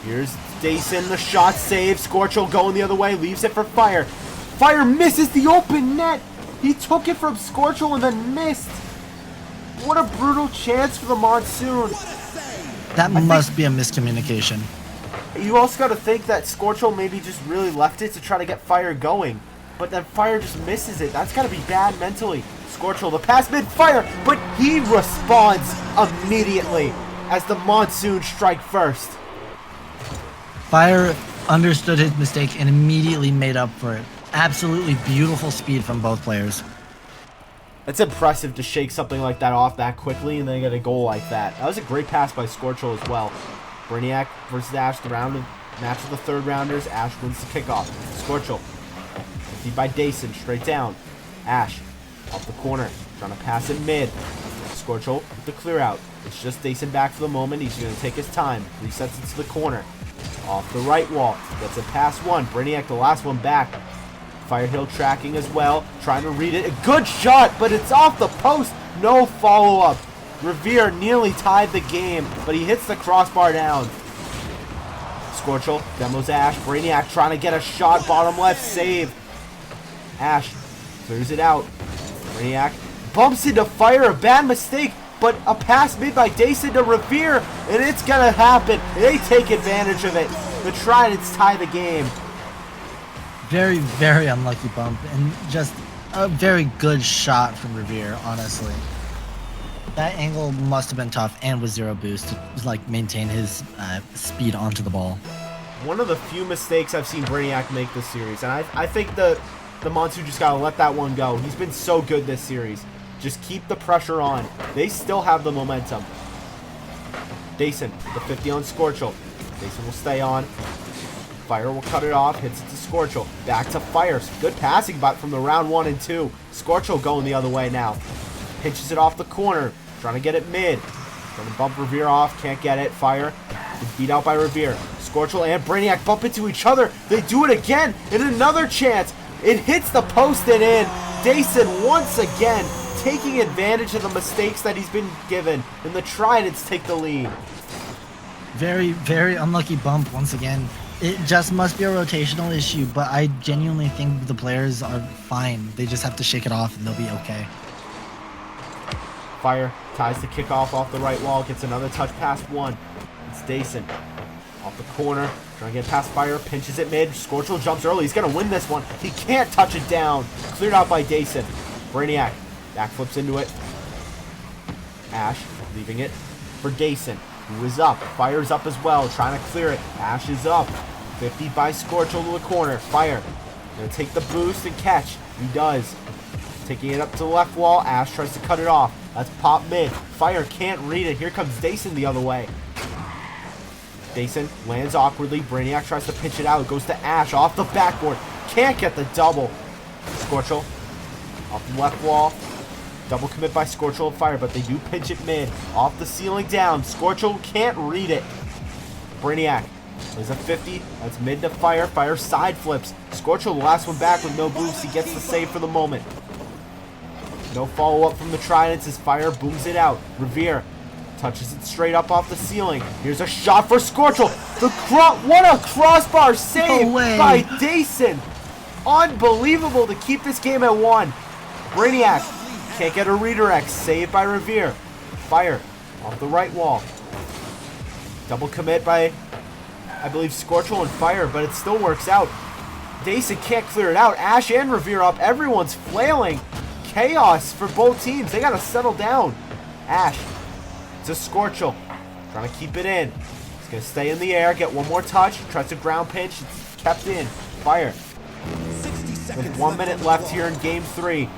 B: Here's Dason, the shot save. Scorchel going the other way, leaves it for Fire. Fire misses the open net. He took it from Scorchel and then missed. What a brutal chance for the Monsoon.
A: That must be a miscommunication.
B: You also got to think that Scorchel maybe just really left it to try to get Fire going. But then Fire just misses it. That's got to be bad mentally. Scorchel, the pass mid-Fire, but he responds immediately as the Monsoon strike first.
A: Fire understood his mistake and immediately made up for it. Absolutely beautiful speed from both players.
B: It's impressive to shake something like that off that quickly and then get a goal like that. That was a great pass by Scorchel as well. Brainiac versus Ash, the match of the third rounders. Ash wins the kickoff. Scorchel, 50 by Dason, straight down. Ash, off the corner, trying to pass it mid. Scorchel with the clear out. It's just Dason back for the moment. He's going to take his time. Resets it to the corner. Off the right wall. Gets it past one. Brainiac, the last one back. Firehill tracking as well. Trying to read it. A good shot, but it's off the post. No follow-up. Revere nearly tied the game, but he hits the crossbar down. Scorchel demos Ash. Brainiac trying to get a shot. Bottom left. Save. Ash clears it out. Brainiac bumps into Fire. A bad mistake, but a pass made by Dason to Revere, and it's going to happen. They take advantage of it. The Tridents tie the game.
A: Very, very unlucky bump, and just a very good shot from Revere, honestly. That angle must have been tough, and with zero boost to like maintain his speed onto the ball.
B: One of the few mistakes I've seen Brainiac make this series, and I think the Monsoon just got to let that one go. He's been so good this series. Just keep the pressure on. They still have the momentum. Dason, the 50 on Scorchel. Dason will stay on. Fire will cut it off. Hits it to Scorchel. Back to Fire. Good passing from the round 1 and 2. Scorchel going the other way now. Pinches it off the corner. Trying to get it mid. Trying to bump Revere off. Can't get it. Fire is beat out by Revere. Scorchel and Brainiac bump into each other. They do it again. And another chance. It hits the post and in. Dason once again taking advantage of the mistakes that he's been given. And the Tridents take the lead.
A: Very, very unlucky bump once again. It just must be a rotational issue, but I genuinely think the players are fine. They just have to shake it off and they'll be okay.
B: Fire ties the kickoff off the right wall. Gets another touch past one. It's Dason. Off the corner. Trying to get past Fire. Pinches it mid. Scorchel jumps early. He's going to win this one. He can't touch it down. Cleared out by Dason. Brainiac backflips into it. Ash leaving it for Dason, who is up. Fire's up as well. Trying to clear it. Ash is up. 50 by Scorchel to the corner. Fire going to take the boost and catch. He does. Taking it up to the left wall. Ash tries to cut it off. That's pop mid. Fire can't read it. Here comes Dason the other way. Dason lands awkwardly. Brainiac tries to pitch it out. It goes to Ash off the backboard. Can't get the double. Scorchel off the left wall. Double commit by Scorchel and Fire, but they do pinch it mid. Off the ceiling down. Scorchel can't read it. Brainiac is a 50. That's mid to Fire. Fire side flips. Scorchel the last one back with no boost. He gets the save for the moment. No follow-up from the Tridents as Fire booms it out. Revere touches it straight up off the ceiling. Here's a shot for Scorchel. What a crossbar save by Dason. Unbelievable to keep this game at 1. Brainiac can't get a redirect. Saved by Revere. Fire off the right wall. Double commit by, I believe, Scorchel and Fire, but it still works out. Dason can't clear it out. Ash and Revere up. Everyone's flailing. Chaos for both teams. They got to settle down. Ash to Scorchel. Trying to keep it in. He's going to stay in the air. Get one more touch. Tries to ground pinch. It's kept in. Fire. With 1 minute left here in game 3.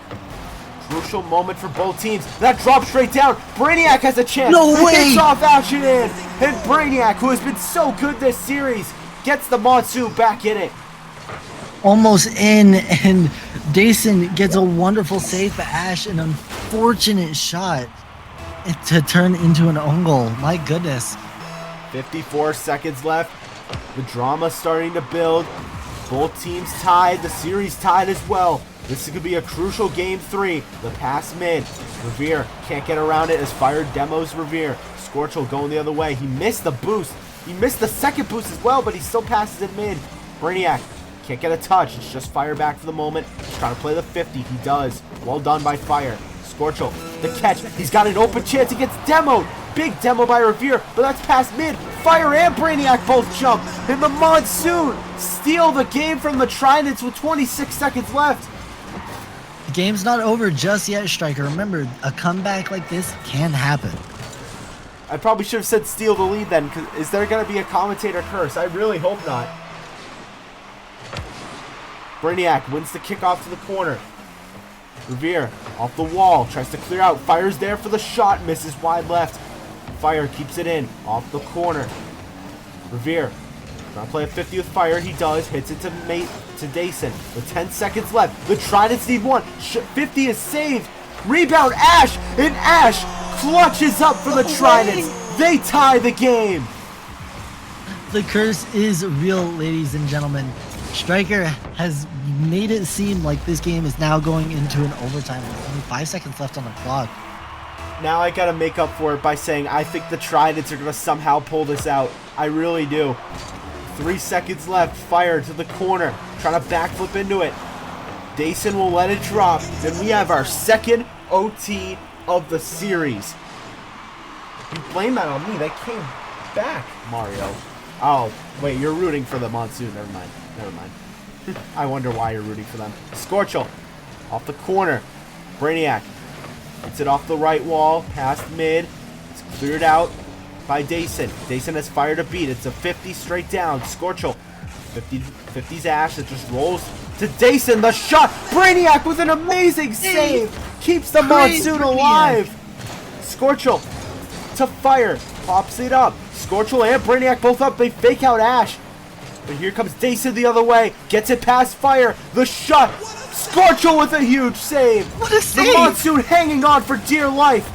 B: Crucial moment for both teams. That drops straight down. Brainiac has a chance.
A: No way!
B: He gets off action in. And Brainiac, who has been so good this series, gets the Monsoon back in it.
A: Almost in, and Dason gets a wonderful save, but Ash an unfortunate shot to turn into an own goal. My goodness.
B: 54 seconds left. The drama starting to build. Both teams tied. The series tied as well. This could be a crucial game 3. The pass mid. Revere can't get around it as Fire demos Revere. Scorchel going the other way. He missed the boost. He missed the second boost as well, but he still passes it mid. Brainiac can't get a touch. It's just Fire back for the moment. He's trying to play the 50. He does. Well done by Fire. Scorchel, the catch. He's got an open chance. He gets demoed. Big demo by Revere, but that's past mid. Fire and Brainiac both jump. And the Monsoon steal the game from the Tridents with 26 seconds left.
A: The game's not over just yet, Striker. Remember, a comeback like this can happen.
B: I probably should have said steal the lead then, because is there going to be a commentator curse? I really hope not. Brainiac wins the kickoff to the corner. Revere off the wall, tries to clear out. Fire's there for the shot, misses wide left. Fire keeps it in, off the corner. Revere trying to play a 50 with Fire. He does, hits it to Dason with 10 seconds left. The Tridents need one. 50 is saved. Rebound, Ash, and Ash clutches up for the Tridents. They tie the game.
A: The curse is real, ladies and gentlemen. Striker has made it seem like this game is now going into an overtime with only 5 seconds left on the clock.
B: Now I gotta make up for it by saying I think the Tridents are gonna somehow pull this out. I really do. 3 seconds left. Fire to the corner. Trying to backflip into it. Dason will let it drop. Then we have our second OT of the series. You blame that on me. They came back, Mario. Oh, wait, you're rooting for the Monsoon. Never mind. Never mind. I wonder why you're rooting for them. Scorchel off the corner. Brainiac gets it off the right wall. Past mid. It's cleared out by Dason. Dason has Fire to beat. It's a 50 straight down. Scorchel. 50's Ash that just rolls to Dason. The shot. Brainiac with an amazing save. Keeps the Monsoon alive. Scorchel to Fire. Pops it up. Scorchel and Brainiac both up. They fake out Ash. But here comes Dason the other way. Gets it past Fire. The shot. Scorchel with a huge save.
A: What a save.
B: The Monsoon hanging on for dear life.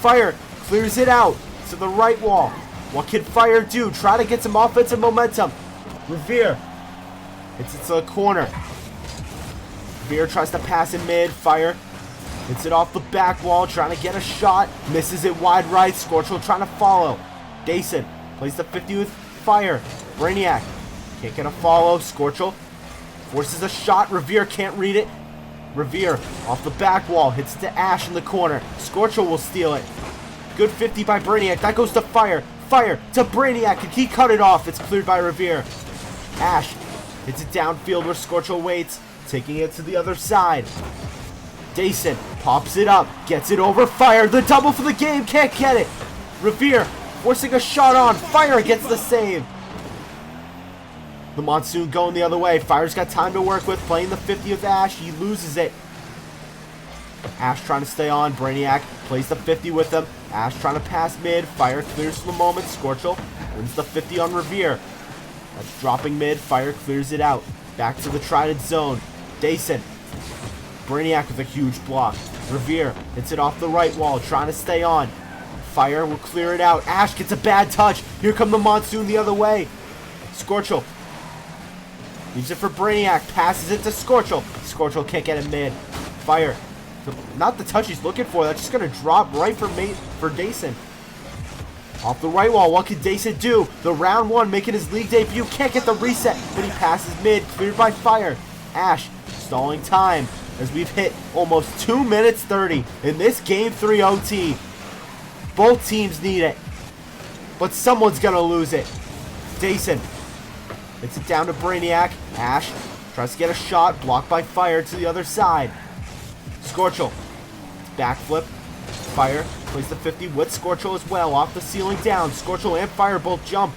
B: Fire clears it out to the right wall. What can Fire do? Try to get some offensive momentum. Revere. It's to the corner. Revere tries to pass in mid. Fire hits it off the back wall. Trying to get a shot. Misses it wide right. Scorchel trying to follow. Dason plays the 50 with Fire. Brainiac can't get a follow. Scorchel forces a shot. Revere can't read it. Revere off the back wall. Hits to Ash in the corner. Scorchel will steal it. Good 50 by Brainiac. That goes to Fire. Fire to Brainiac. Can he cut it off? It's cleared by Revere. Ash hits it downfield where Scorchel waits. Taking it to the other side. Dason pops it up. Gets it over Fire. The double for the game. Can't get it. Revere forcing a shot on. Fire gets the save. The Monsoon going the other way. Fire's got time to work with. Playing the 50 with Ash. He loses it. Ash trying to stay on. Brainiac plays the 50 with him. Ash trying to pass mid. Fire clears for the moment. Scorchel wins the 50 on Revere. That's dropping mid. Fire clears it out. Back to the Trident zone. Dason. Brainiac with a huge block. Revere hits it off the right wall. Trying to stay on. Fire will clear it out. Ash gets a bad touch. Here come the Monsoon the other way. Scorchel leaves it for Brainiac. Passes it to Scorchel. Scorchel can't get it mid. Fire. Not the touch he's looking for. That's just going to drop right for Dason. Off the right wall. What can Dason do? The round one making his league debut. Can't get the reset. But he passes mid. Cleared by Fire. Ash stalling time. as we've hit almost 2 minutes 30 in this Game 3 OT. Both teams need it, but someone's gonna lose it. Dason hits it down to Brainiac. Ash tries to get a shot, blocked by Fire to the other side. Scorchel, backflip, Fire plays the 50 with Scorchel as well, off the ceiling down. Scorchel and Fire both jump.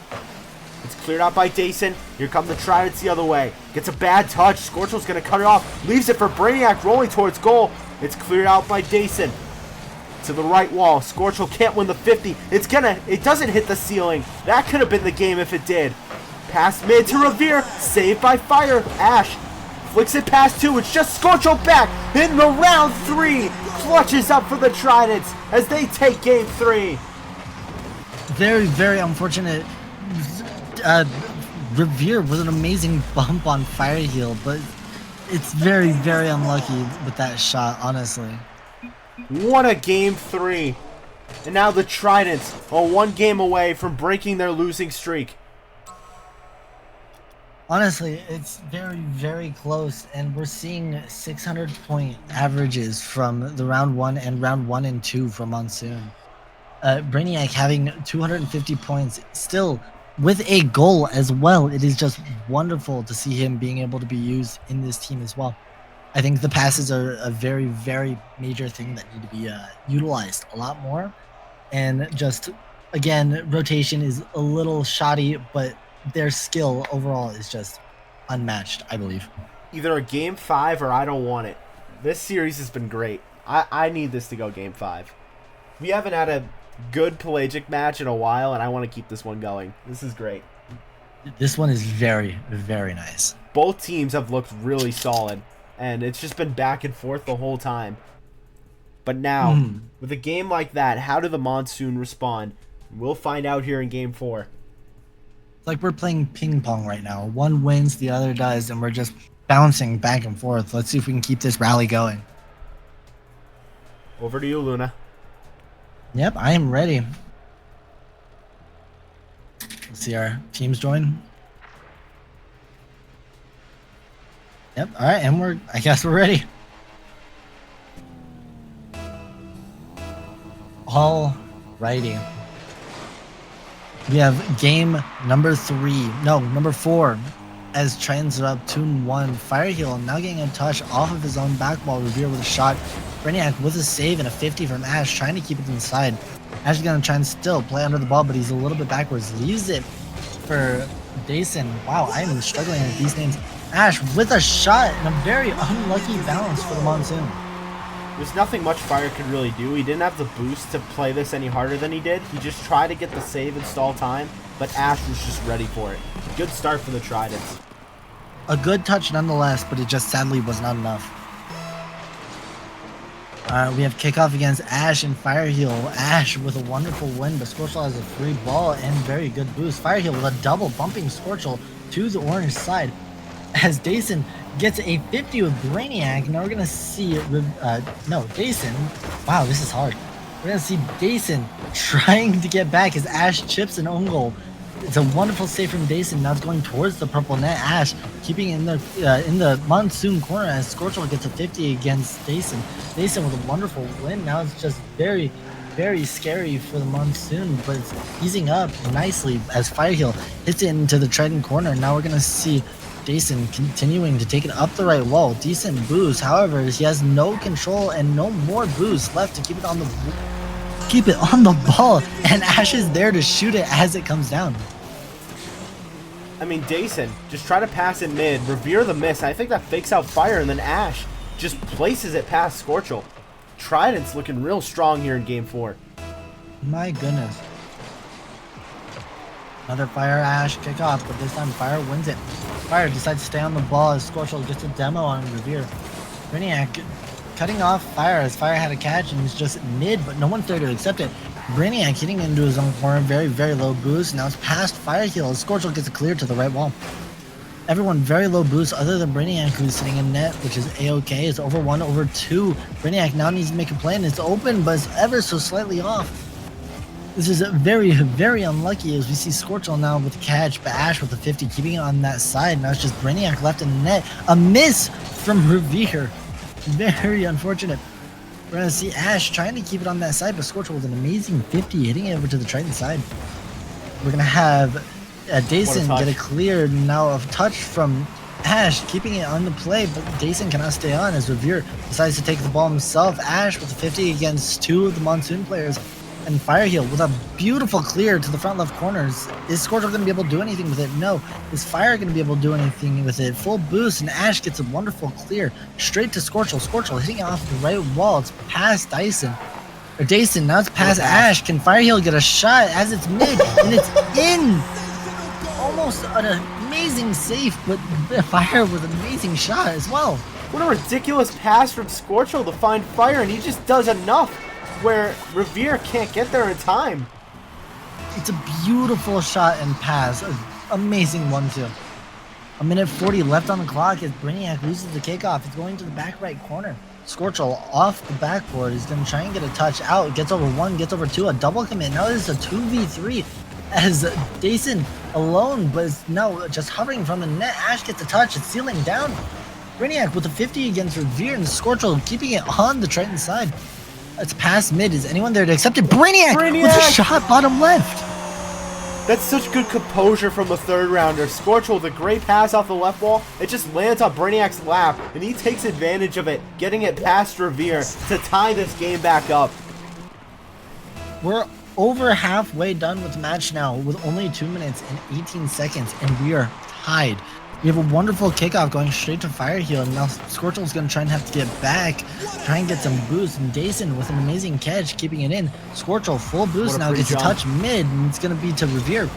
B: It's cleared out by Dason. Here come the Tridents the other way. Gets a bad touch. Scorchel's gonna cut it off. Leaves it for Brainiac, rolling towards goal. It's cleared out by Dason. To the right wall. Scorchel can't win the 50. It doesn't hit the ceiling. That could have been the game if it did. Pass mid to Revere. Saved by Fire. Ash flicks it past 2. It's just Scorchel back in the round 3. Clutches up for the Tridents as they take Game 3.
A: Very, very unfortunate. Revere with an amazing bump on Fire Heal, but it's very, very unlucky with that shot, honestly.
B: What a Game 3. And now the Tridents are 1 game away from breaking their losing streak.
A: Honestly, it's very, very close, and we're seeing 600-point averages from the round 1 and round 1 and 2 from Monsoon. Brainiac having 250 points, still with a goal as well. It is just wonderful to see him being able to be used in this team as well. I think the passes are a very, very major thing that need to be utilized a lot more. And just, again, rotation is a little shoddy, but their skill overall is just unmatched, I believe.
B: Either a Game 5 or I don't want it. This series has been great. I need this to go Game 5. We haven't had a good Pelagic match in a while, and I want to keep this one going. This is great.
A: This one is very, very nice.
B: Both teams have looked really solid, and it's just been back and forth the whole time. But now, with a game like that, how do the Monsoon respond? We'll find out here in Game 4.
A: It's like we're playing ping pong right now. One wins, the other does, and we're just bouncing back and forth. Let's see if we can keep this rally going.
B: Over to you, Luna.
A: Yep, I am ready. Let's see our teams join. Yep, alright, and I guess we're ready. Alrighty. We have game number 4. As Tridents are up 2-1. Fire Heal now getting a touch off of his own back wall. Revere with a shot. Brainiac with a save and a 50 from Ash, trying to keep it inside. Ash is going to try and still play under the ball, but he's a little bit backwards. Leaves it for Dason. Wow, I am struggling with these names. Ash with a shot and a very unlucky bounce for the Monsoon.
B: There's nothing much Fire could really do. He didn't have the boost to play this any harder than he did. He just tried to get the save and stall time, but Ash was just ready for it. Good start for the Tridents.
A: A good touch nonetheless, but it just sadly was not enough. We have kickoff against Ash and Fire Heal. Ash with a wonderful win, but Scorchel has a free ball and very good boost. Fire Heal with a double bumping Scorchel to the orange side. As Dason gets a 50 with Brainiac. Now we're going to see, Dason. Wow, this is hard. We're going to see Dason trying to get back as Ash chips an own goal. It's a wonderful save from Dason. Now it's going towards the purple net. Ash keeping it in the Monsoon corner as Scorchel gets a 50 against Dason. Dason with a wonderful win. Now it's just very, very scary for the Monsoon, but it's easing up nicely as Fire Heal hits it into the Trident corner. Now we're going to see Dason continuing to take it up the right wall. Decent boost. However, he has no control and no more boost left to keep it on the ball, and Ash is there to shoot it as it comes down.
B: I mean, Dason just try to pass it mid, Revere the miss. I think that fakes out Fire, and then Ash just places it past Scorchel. Trident's looking real strong here in Game 4.
A: My goodness. Another Fire Ash kickoff, but this time Fire wins it. Fire decides to stay on the ball as Scorchel gets a demo on Revere. Brainiac cutting off Fire as Fire had a catch and he's just mid, but no one's there to accept it. Brainiac hitting into his own corner, very, very low boost. Now it's past Fire Heal as Scorchel gets it cleared to the right wall. Everyone very low boost other than Brainiac, who's sitting in net, which is A-okay. It's over 1, over 2. Brainiac now needs to make a play and it's open, but it's ever so slightly off. This is very, very unlucky as we see Scorchel now with the catch, but Ash with the 50 keeping it on that side. Now it's just Brainiac left in the net. A miss from Revere. Very unfortunate. We're going to see Ash trying to keep it on that side, but Scorchel with an amazing 50 hitting it over to the Trident side. We're going to have Dason get a clear now of touch from Ash, keeping it on the play, but Dason cannot stay on as Revere decides to take the ball himself. Ash with a 50 against 2 of the Monsoon players, and Fireheel with a beautiful clear to the front left corners. Is Scorchel going to be able to do anything with it? No. Is Fire going to be able to do anything with it? Full boost, and Ash gets a wonderful clear straight to Scorchel. Scorchel hitting it off the right wall. It's past Dyson. Or Dason, now it's past Ash. Can Fireheel get a shot as it's mid? And it's in! Almost an amazing save, but Fire with an amazing shot as well.
B: What a ridiculous pass from Scorchel to find Fire, and he just does enough where Revere can't get there in time.
A: It's a beautiful shot and pass. Amazing 1-2. A minute 40 left on the clock as Brainiac loses the kickoff. It's going to the back right corner. Scorchel off the backboard is going to try and get a touch out. Gets over 1, gets over 2, a double commit. Now it's a 2v3 as Dason alone, but is now just hovering from the net. Ash gets a touch. It's sealing down. Brainiac with a 50 against Revere, and Scorchel keeping it on the Triton side. It's past mid. Is anyone there to accept it? Brainiac with a shot bottom left.
B: That's such good composure from a third rounder. Scorchel with a great pass off the left wall. It just lands on Brainiac's lap, and he takes advantage of it, getting it past Revere to tie this game back up.
A: We're over halfway done with the match now with only 2 minutes and 18 seconds, and we are tied. We have a wonderful kickoff going straight to Fireheel, and now Scorchel's going to try and have to get back, try and get some boost, and Dason with an amazing catch, keeping it in. Scorchel full boost now, gets a touch mid, and it's going to be to Revere.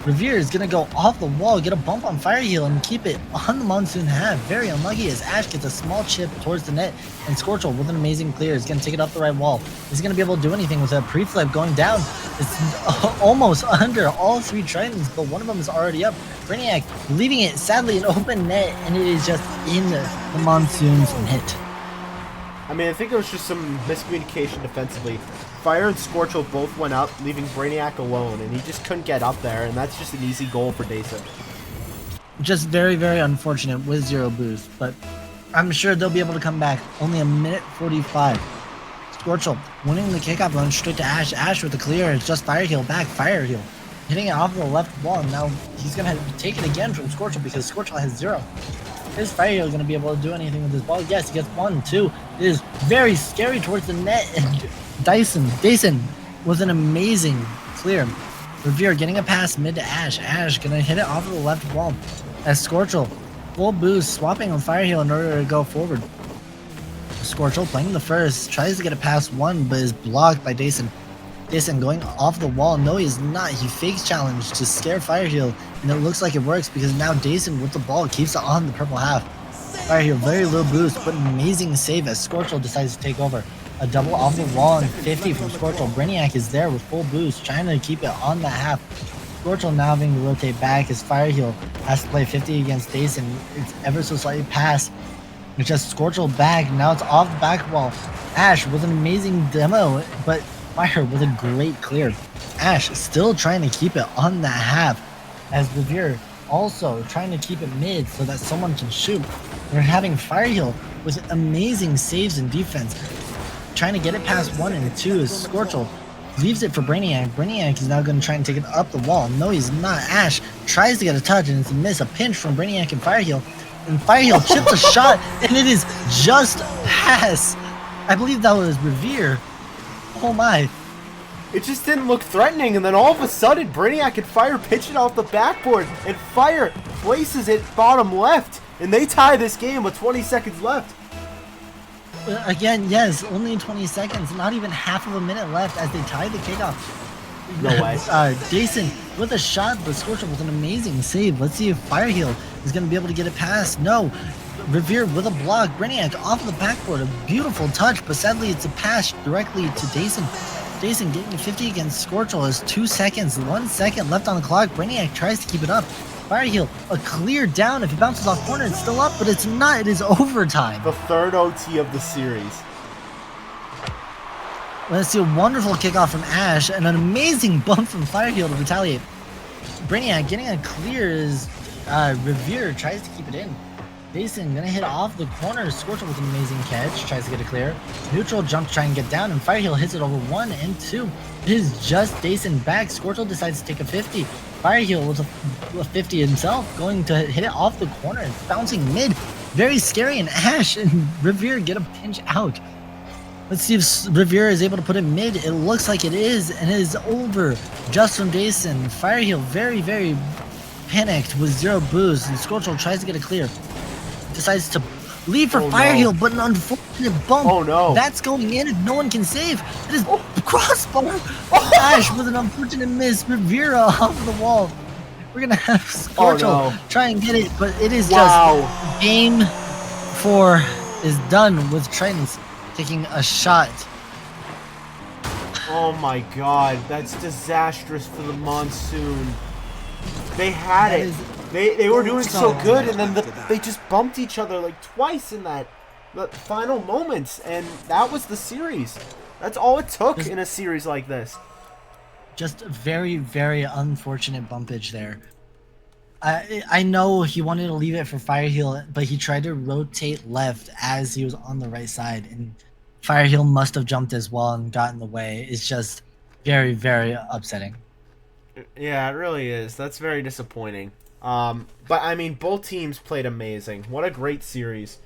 A: Revere is going to go off the wall, get a bump on Fireheel, and keep it on the Monsoon half. Very unlucky as Ash gets a small chip towards the net, and Scorchel with an amazing clear is going to take it up the right wall. Is he going to be able to do anything with a pre-flip going down? It's almost under all 3 Tridents, but one of them is already up. Brainiac leaving it sadly an open net, and it is just in the Monsoon's net.
B: I mean, I think it was just some miscommunication defensively. Fire and Scorchel both went up, leaving Brainiac alone, and he just couldn't get up there, and that's just an easy goal for Dason.
A: Just very, very unfortunate with 0 boost, but I'm sure they'll be able to come back. Only a minute 45. Scorchel winning the kickoff, going straight to Ash. Ash with the clear. It's just Fireheel back. Fireheel hitting it off the left wall. Now he's going to take it again from Scorchel because Scorchel has 0. Is Fireheel going to be able to do anything with this ball? Yes, he gets 1, 2. It is very scary towards the net. And Dason was an amazing clear. Revere getting a pass mid to Ash. Ash going to hit it off of the left wall as Scorchel full boost, swapping on Fireheel in order to go forward. Scorchel playing the first, tries to get a pass 1, but is blocked by Dason. Dason going off the wall. No, he's not. He fakes challenge to scare Fireheel, and it looks like it works because now Dason with the ball keeps it on the purple half. Fireheel very low boost, but an amazing save as Scorchel decides to take over. A double off the wall and 50 from Scorchel. Brainiac is there with full boost, trying to keep it on the half. Scorchel now having to rotate back as Fireheel has to play 50 against Dason. It's ever so slightly past. It's just Scorchel back. Now it's off the back wall. Ash with an amazing demo, but Fire with a great clear. Ash still trying to keep it on that half as Revere also trying to keep it mid so that someone can shoot. We're having Fireheel with amazing saves and defense. Trying to get it past 1 and 2 as Scorchel leaves it for Brainiac. Brainiac is now going to try and take it up the wall. No, he's not. Ash tries to get a touch, and it's a miss. A pinch from Brainiac and Fireheel. And Fireheel chips a shot, and it is just pass. I believe that was Revere. Oh my.
B: It just didn't look threatening, and then all of a sudden, Brainiac and Fire pitch it off the backboard, and Fire places it bottom left, and they tie this game with 20 seconds left.
A: Again, yes, only 20 seconds, not even half of a minute left as they tie the kickoff.
B: No way.
A: Dason with a shot, but Scorchel with an amazing save. Let's see if Fireheel is going to be able to get it past. No. Revere with a block. Brainiac off the backboard. A beautiful touch, but sadly it's a pass directly to Dason. Dason getting 50 against Scorchel has 2 seconds, 1 second left on the clock. Brainiac tries to keep it up. Fireheel, a clear down. If he bounces off corner, it's still up, but it's not. It is overtime.
B: The third OT of the series.
A: Let's see a wonderful kickoff from Ash and an amazing bump from Fireheel to retaliate. Brainiac getting a clear as Revere tries to keep it in. Dason gonna hit off the corner. Scorchel with an amazing catch. Tries to get it clear. Neutral jump to try and get down. And Fireheel hits it over 1 and 2. It is just Dason back. Scorchel decides to take a 50. Fireheel with a 50 himself. Going to hit it off the corner and bouncing mid. Very scary. And Ash and Revere get a pinch out. Let's see if Revere is able to put it mid. It looks like it is. And it is over just from Dason. Fireheel very, very panicked with 0 boost. And Scorchel tries to get it clear. Decides to leave for Fireheel, but an unfortunate bump.
B: Oh no.
A: That's going in if no one can save. It is crossbar. Ash with an unfortunate miss. Revere off the wall. We're gonna have Scorchel try and get it, but it is just game 4 is done with Tridents taking a shot.
B: Oh my god, that's disastrous for the Monsoon. They had it. They were doing so good, and then they just bumped each other like twice in the final moments, and that was the series. That's all it took in a series like this.
A: Just very, very unfortunate bumpage there. I know he wanted to leave it for Fireheel, but he tried to rotate left as he was on the right side, and Fireheel must have jumped as well and got in the way. It's just very, very upsetting.
B: Yeah, it really is. That's very disappointing. But I mean, both teams played amazing. What a great series.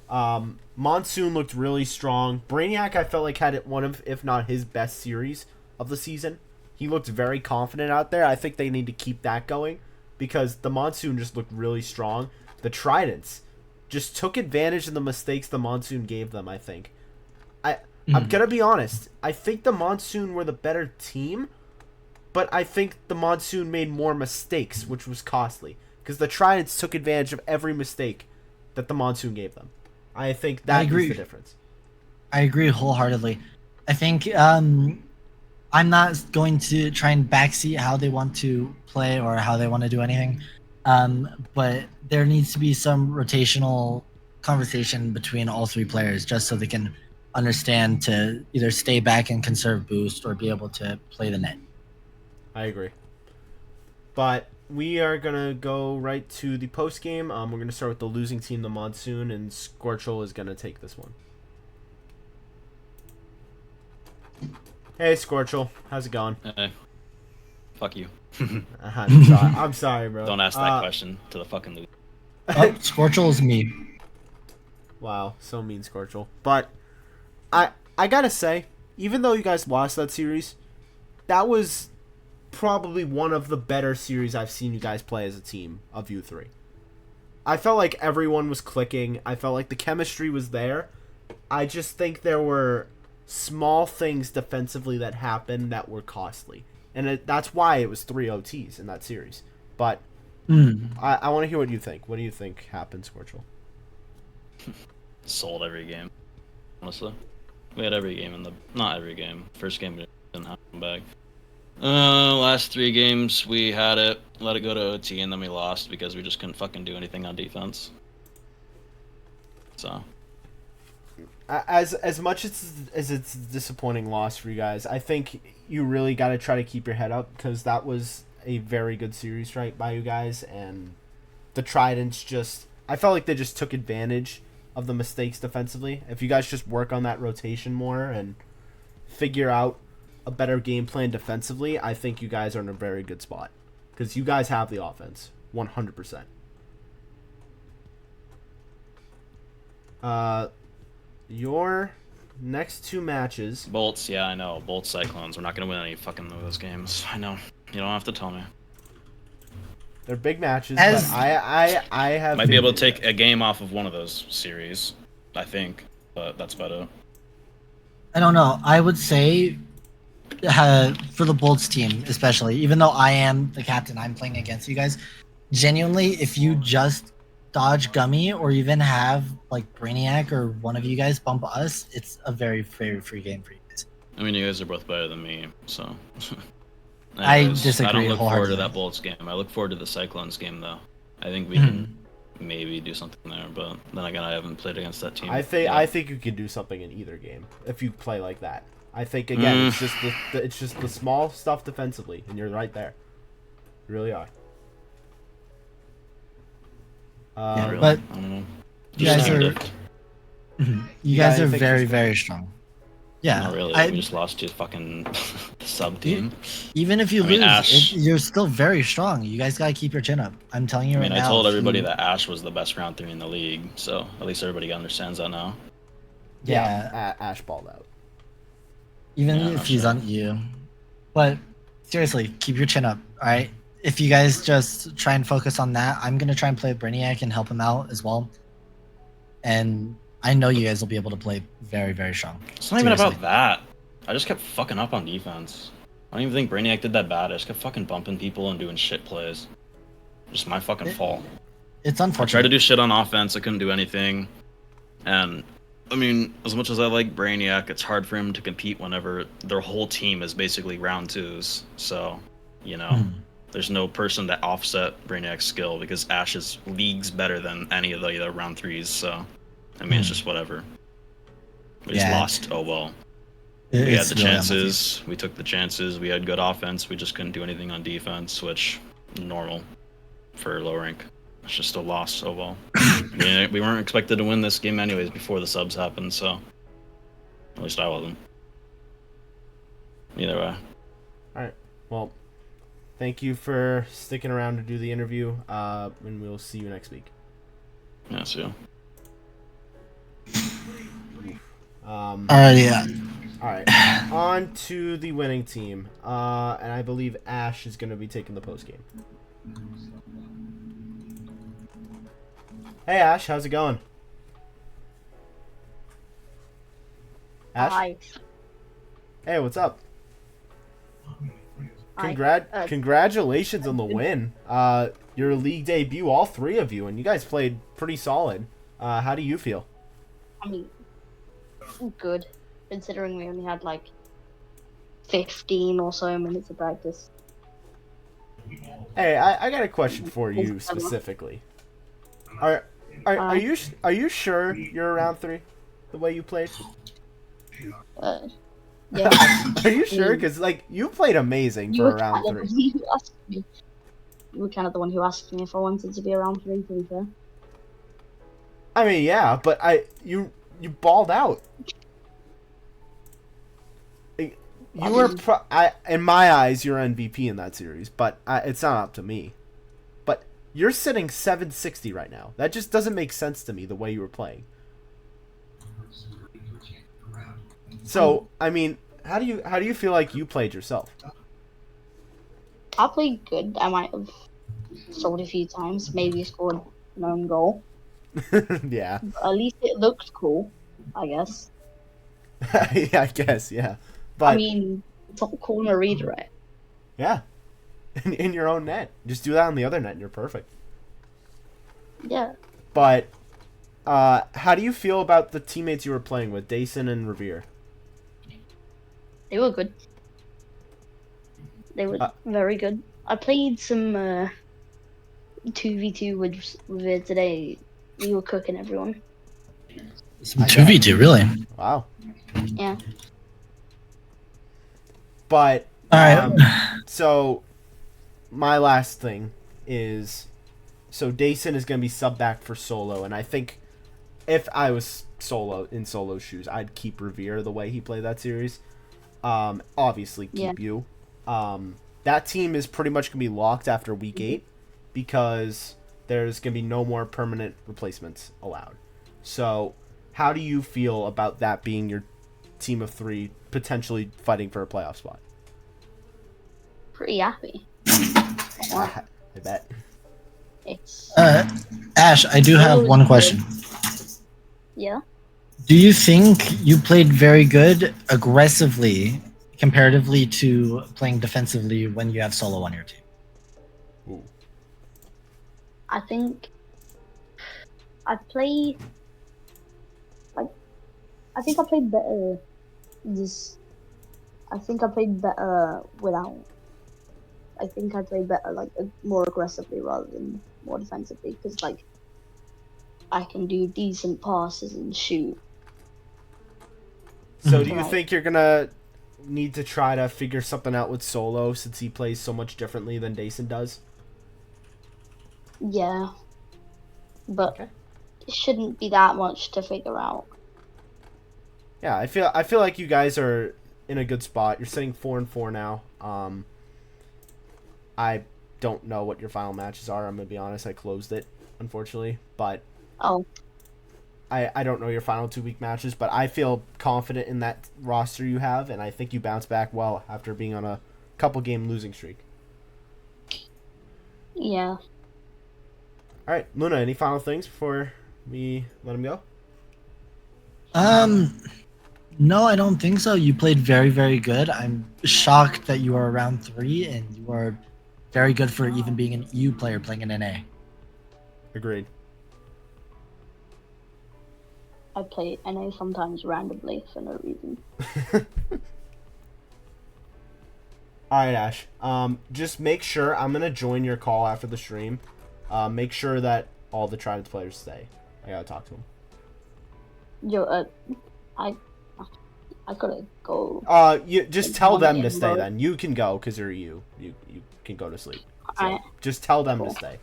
B: Monsoon looked really strong. Brainiac, I felt like had one of, if not his best series of the season. He looked very confident out there. I think they need to keep that going because the Monsoon just looked really strong. The Tridents just took advantage of the mistakes the Monsoon gave them, I think. I'm gonna be honest. I think the Monsoon were the better team, but I think the Monsoon made more mistakes, which was costly. Because the Tridents took advantage of every mistake that the Monsoon gave them. I think that is the difference.
A: I agree wholeheartedly. I think I'm not going to try and backseat how they want to play or how they want to do anything. But there needs to be some rotational conversation between all 3 players just so they can understand to either stay back and conserve boost or be able to play the net.
B: I agree. But we are going to go right to the post game. We're going to start with the losing team, the Monsoon, and Scorchel is going to take this one. Hey, Scorchel. How's it going?
E: Hey. Fuck you.
B: I'm sorry, bro.
E: Don't ask that question to the fucking loser.
A: Scorchel is me.
B: Wow, so mean, Scorchel. But I gotta say, even though you guys lost that series, that was probably one of the better series I've seen you guys play as a team of you 3. I felt like everyone was clicking. I felt like the chemistry was there. I just think there were small things defensively that happened that were costly. And that's why it was 3 OTs in that series. But I want to hear what you think. What do you think happened, Scorchel?
E: Sold every game, honestly. We had every game not every game. First game we didn't have them back. Last 3 games we had it, let it go to OT, and then we lost because we just couldn't fucking do anything on defense. So.
B: As much as it's a disappointing loss for you guys, I think you really got to try to keep your head up because that was a very good series right by you guys, and the Tridents I felt like they just took advantage of the mistakes defensively. If you guys just work on that rotation more and figure out a better game plan defensively, I think you guys are in a very good spot because you guys have the offense 100%. Your next 2 matches.
E: Bolts, yeah, I know. Bolts, Cyclones. We're not gonna win any fucking of those games. I know. You don't have to tell me.
B: They're big matches, but I have...
E: Might be able to take a game off of one of those series, I think. But that's about it.
A: I don't know. I would say for the Bolts team, especially, even though I am the captain, I'm playing against you guys. Genuinely, if you just dodge Gummy or even have like Brainiac or one of you guys bump us, it's a very, very free game for you guys.
E: I mean, you guys are both better than me, so.
A: I disagree.
E: I don't look forward to that Bolts game. I look forward to the Cyclones game, though. I think we can maybe do something there, but then again, I haven't played against that team.
B: I think you can do something in either game if you play like that. I think again, it's just the small stuff defensively, and you're right there. You really are.
A: Yeah,
E: really?
A: but
E: I don't know.
A: You
E: Just
A: guys
E: team
A: are
E: diffed.
A: you
B: got
A: guys are
B: anything,
A: very,
B: Christopher?
A: very strong. Yeah.
E: Not really.
A: I,
E: We just lost to fucking sub team.
A: even if you
E: I mean,
A: lose,
E: Ash.
A: you're still very strong. You guys gotta keep your chin up. I'm telling you
E: I
A: right
E: mean, I
A: now.
E: told
A: if
E: everybody
A: you-
E: that Ash was the best round 3 in the league, so at least everybody understands that now.
A: Yeah.
B: Ash balled out.
A: Even
E: Yeah,
A: if
E: no
A: he's
E: shit.
A: on you. But seriously, keep your chin up, alright? If you guys just try and focus on that, I'm gonna try and play Brainiac and help him out as well. And I know you guys will be able to play very, very strong.
E: It's not even
A: Seriously.
E: about that. I just kept fucking up on defense. I don't even think Brainiac did that bad. I just kept fucking bumping people and doing shit plays. Just my fucking fault.
A: It's
E: I
A: unfortunate.
E: tried to do shit on offense. I couldn't do anything. And I mean, as much as I like Brainiac, it's hard for him to compete whenever their whole team is basically round 2s. So, you know, there's no person to offset Brainiac's skill because Ash is leagues better than any of the other round 3s. So, I mean, it's just whatever. We just
A: Yeah.
E: lost. Oh well.
A: It-
E: We had
A: it's
E: the
A: really unlucky.
E: chances. We took the chances. We had good offense. We just couldn't do anything on defense, which normal for low rank. It's just a loss. Oh well. We weren't expected to win this game anyways before the subs happened, so at least I wasn't. Either way.
B: Alright. Well, thank you for sticking around to do the interview. And we'll see you next week.
E: Yeah, so
A: Alrighty, yeah.
B: Alright. On to the winning team. And I believe Ash is gonna be taking the post game. Hey Ash, how's it going? Ash?
F: Hi.
B: Hey, what's up?
F: Hi.
B: Congratulations on the win. Your league debut, all three of you, and you guys played pretty solid. How do you feel?
F: I mean, good, considering we only had like 15 or so minutes of practice.
B: Hey, I got a question for you specifically. Are you sure you're around 3? The way you played?
F: Yeah.
B: Are you sure? Because like you played amazing
F: You
B: for
F: were
B: around
F: kind of
B: 3.
F: the one who asked me. You were kind of the one who asked me if I wanted to be around 3, to be fair.
B: I mean, yeah, but you balled out. You were in my eyes, you're MVP in that series, but it's not up to me. But you're sitting 760 right now. That just doesn't make sense to me the way you were playing. So, I mean, how do you feel like you played yourself?
F: I played good. I might have sold a few times, maybe scored an own goal.
B: Yeah.
F: But at least it looked cool, I guess.
B: Yeah, I guess, yeah. But
F: I mean, top corner redirect.
B: yeah. In your own net. Just do that on the other net and you're perfect.
F: Yeah.
B: But how do you feel about the teammates you were playing with, Dason and Revere?
F: They were good. They were very good. I played some 2v2 with it today. We were cooking everyone.
A: Some 2v2, really?
B: Wow.
F: Yeah.
B: But
A: Alright.
B: so my last thing is, so Dason is gonna be sub back for solo, and I think if I was in solo shoes, I'd keep Revere the way he played that series. Obviously keep you. That team is pretty much gonna be locked after week 8 because there's gonna be no more permanent replacements allowed. So how do you feel about that being your team of 3 potentially fighting for a playoff spot?
F: Pretty happy.
B: I bet.
F: It's
A: Ash, I do have one question.
F: yeah.
A: Do you think you played very good aggressively comparatively to playing defensively when you have solo on your team?
B: Ooh.
F: I think I played like I think I played better this I think I played better without I think I played better like more aggressively rather than more defensively because like I can do decent passes and shoot.
B: So do you
F: Right.
B: think you're gonna need to try to figure something out with Solo since he plays so much differently than Dason does?
F: Yeah. But
B: Okay.
F: it shouldn't be that much to figure out.
B: Yeah, I feel like you guys are in a good spot. You're sitting 4-4 now. I don't know what your final matches are. I'm gonna be honest. I closed it, unfortunately, but
F: Oh,
B: I don't know your final 2-week matches. But I feel confident in that roster you have, and I think you bounce back well after being on a couple game losing streak.
F: yeah.
B: All right, Luna. Any final things before we let him go?
A: No, I don't think so. You played very, very good. I'm shocked that you are around 3, and you are very good for even being an EU player playing an NA.
B: Agreed.
F: I play NA sometimes randomly for no reason.
B: All right, Ash. Just make sure I'm gonna join your call after the stream. Make sure that all the Tridents players stay. I gotta talk to them.
F: Yo, I gotta go.
B: You just tell them to stay. Then you can go because you're you. You can go to sleep. So
F: Alright.
B: just tell them to
F: Cool.
B: stay.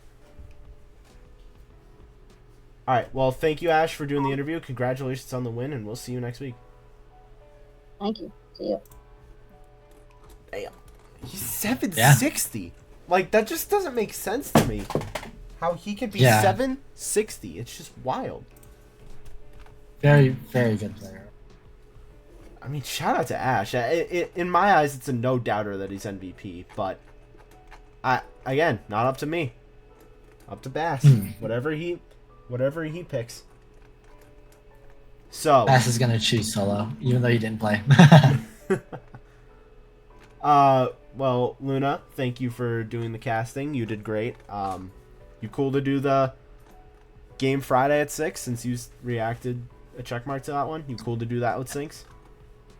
B: All right. Well, thank you, Ash, for doing the interview. Congratulations on the win, and we'll see you next week.
F: Thank you. See ya.
B: Damn. He's 760. Like, that just doesn't make sense to me. How he could be 760. It's just wild.
A: Very, very good player.
B: I mean, shout out to Ash. In my eyes, it's a no doubter that he's MVP. But, again, not up to me. Up to Bass. Whatever he picks. So
A: Bass is gonna choose solo, even though he didn't play.
B: well, Luna, thank you for doing the casting. You did great. You cool to do the game Friday at 6 since you reacted a checkmark to that one? You cool to do that with Sinks?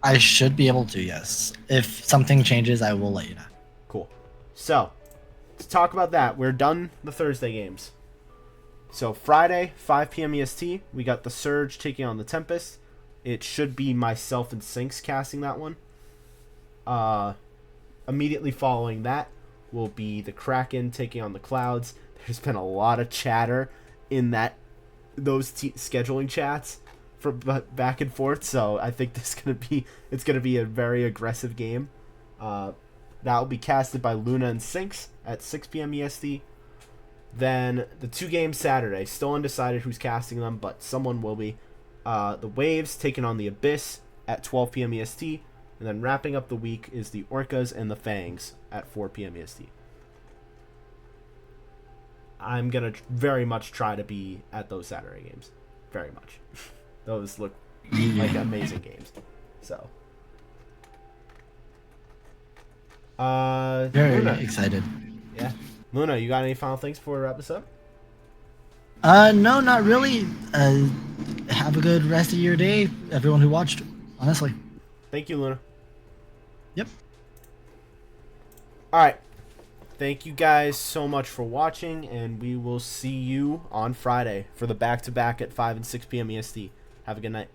A: I should be able to, yes. If something changes, I will let you know.
B: Cool. So, to talk about that, we're done the Thursday games. So, Friday, 5 p.m. EST, we got the Surge taking on the Tempest. It should be myself and Sinks casting that one. Immediately following that will be the Kraken taking on the Clouds. There's been a lot of chatter in those scheduling chats for back and forth, so I think it's gonna be a very aggressive game. That will be casted by Luna and Sinks at 6 p.m. EST. Then the 2 games Saturday, still undecided who's casting them, but someone will be. The Waves taking on the Abyss at 12 p.m. EST. And then wrapping up the week is the Orcas and the Fangs at 4 p.m. EST. I'm going to very much try to be at those Saturday games. Very much. Those look like amazing games. So.
A: Very
B: Luna.
A: excited.
B: Yeah. Luna, you got any final things before we wrap this up?
A: No, not really. Have a good rest of your day, everyone who watched, honestly.
B: Thank you, Luna.
A: Yep.
B: All right. Thank you guys so much for watching, and we will see you on Friday for the back-to-back at 5 and 6 p.m. EST. Have a good night.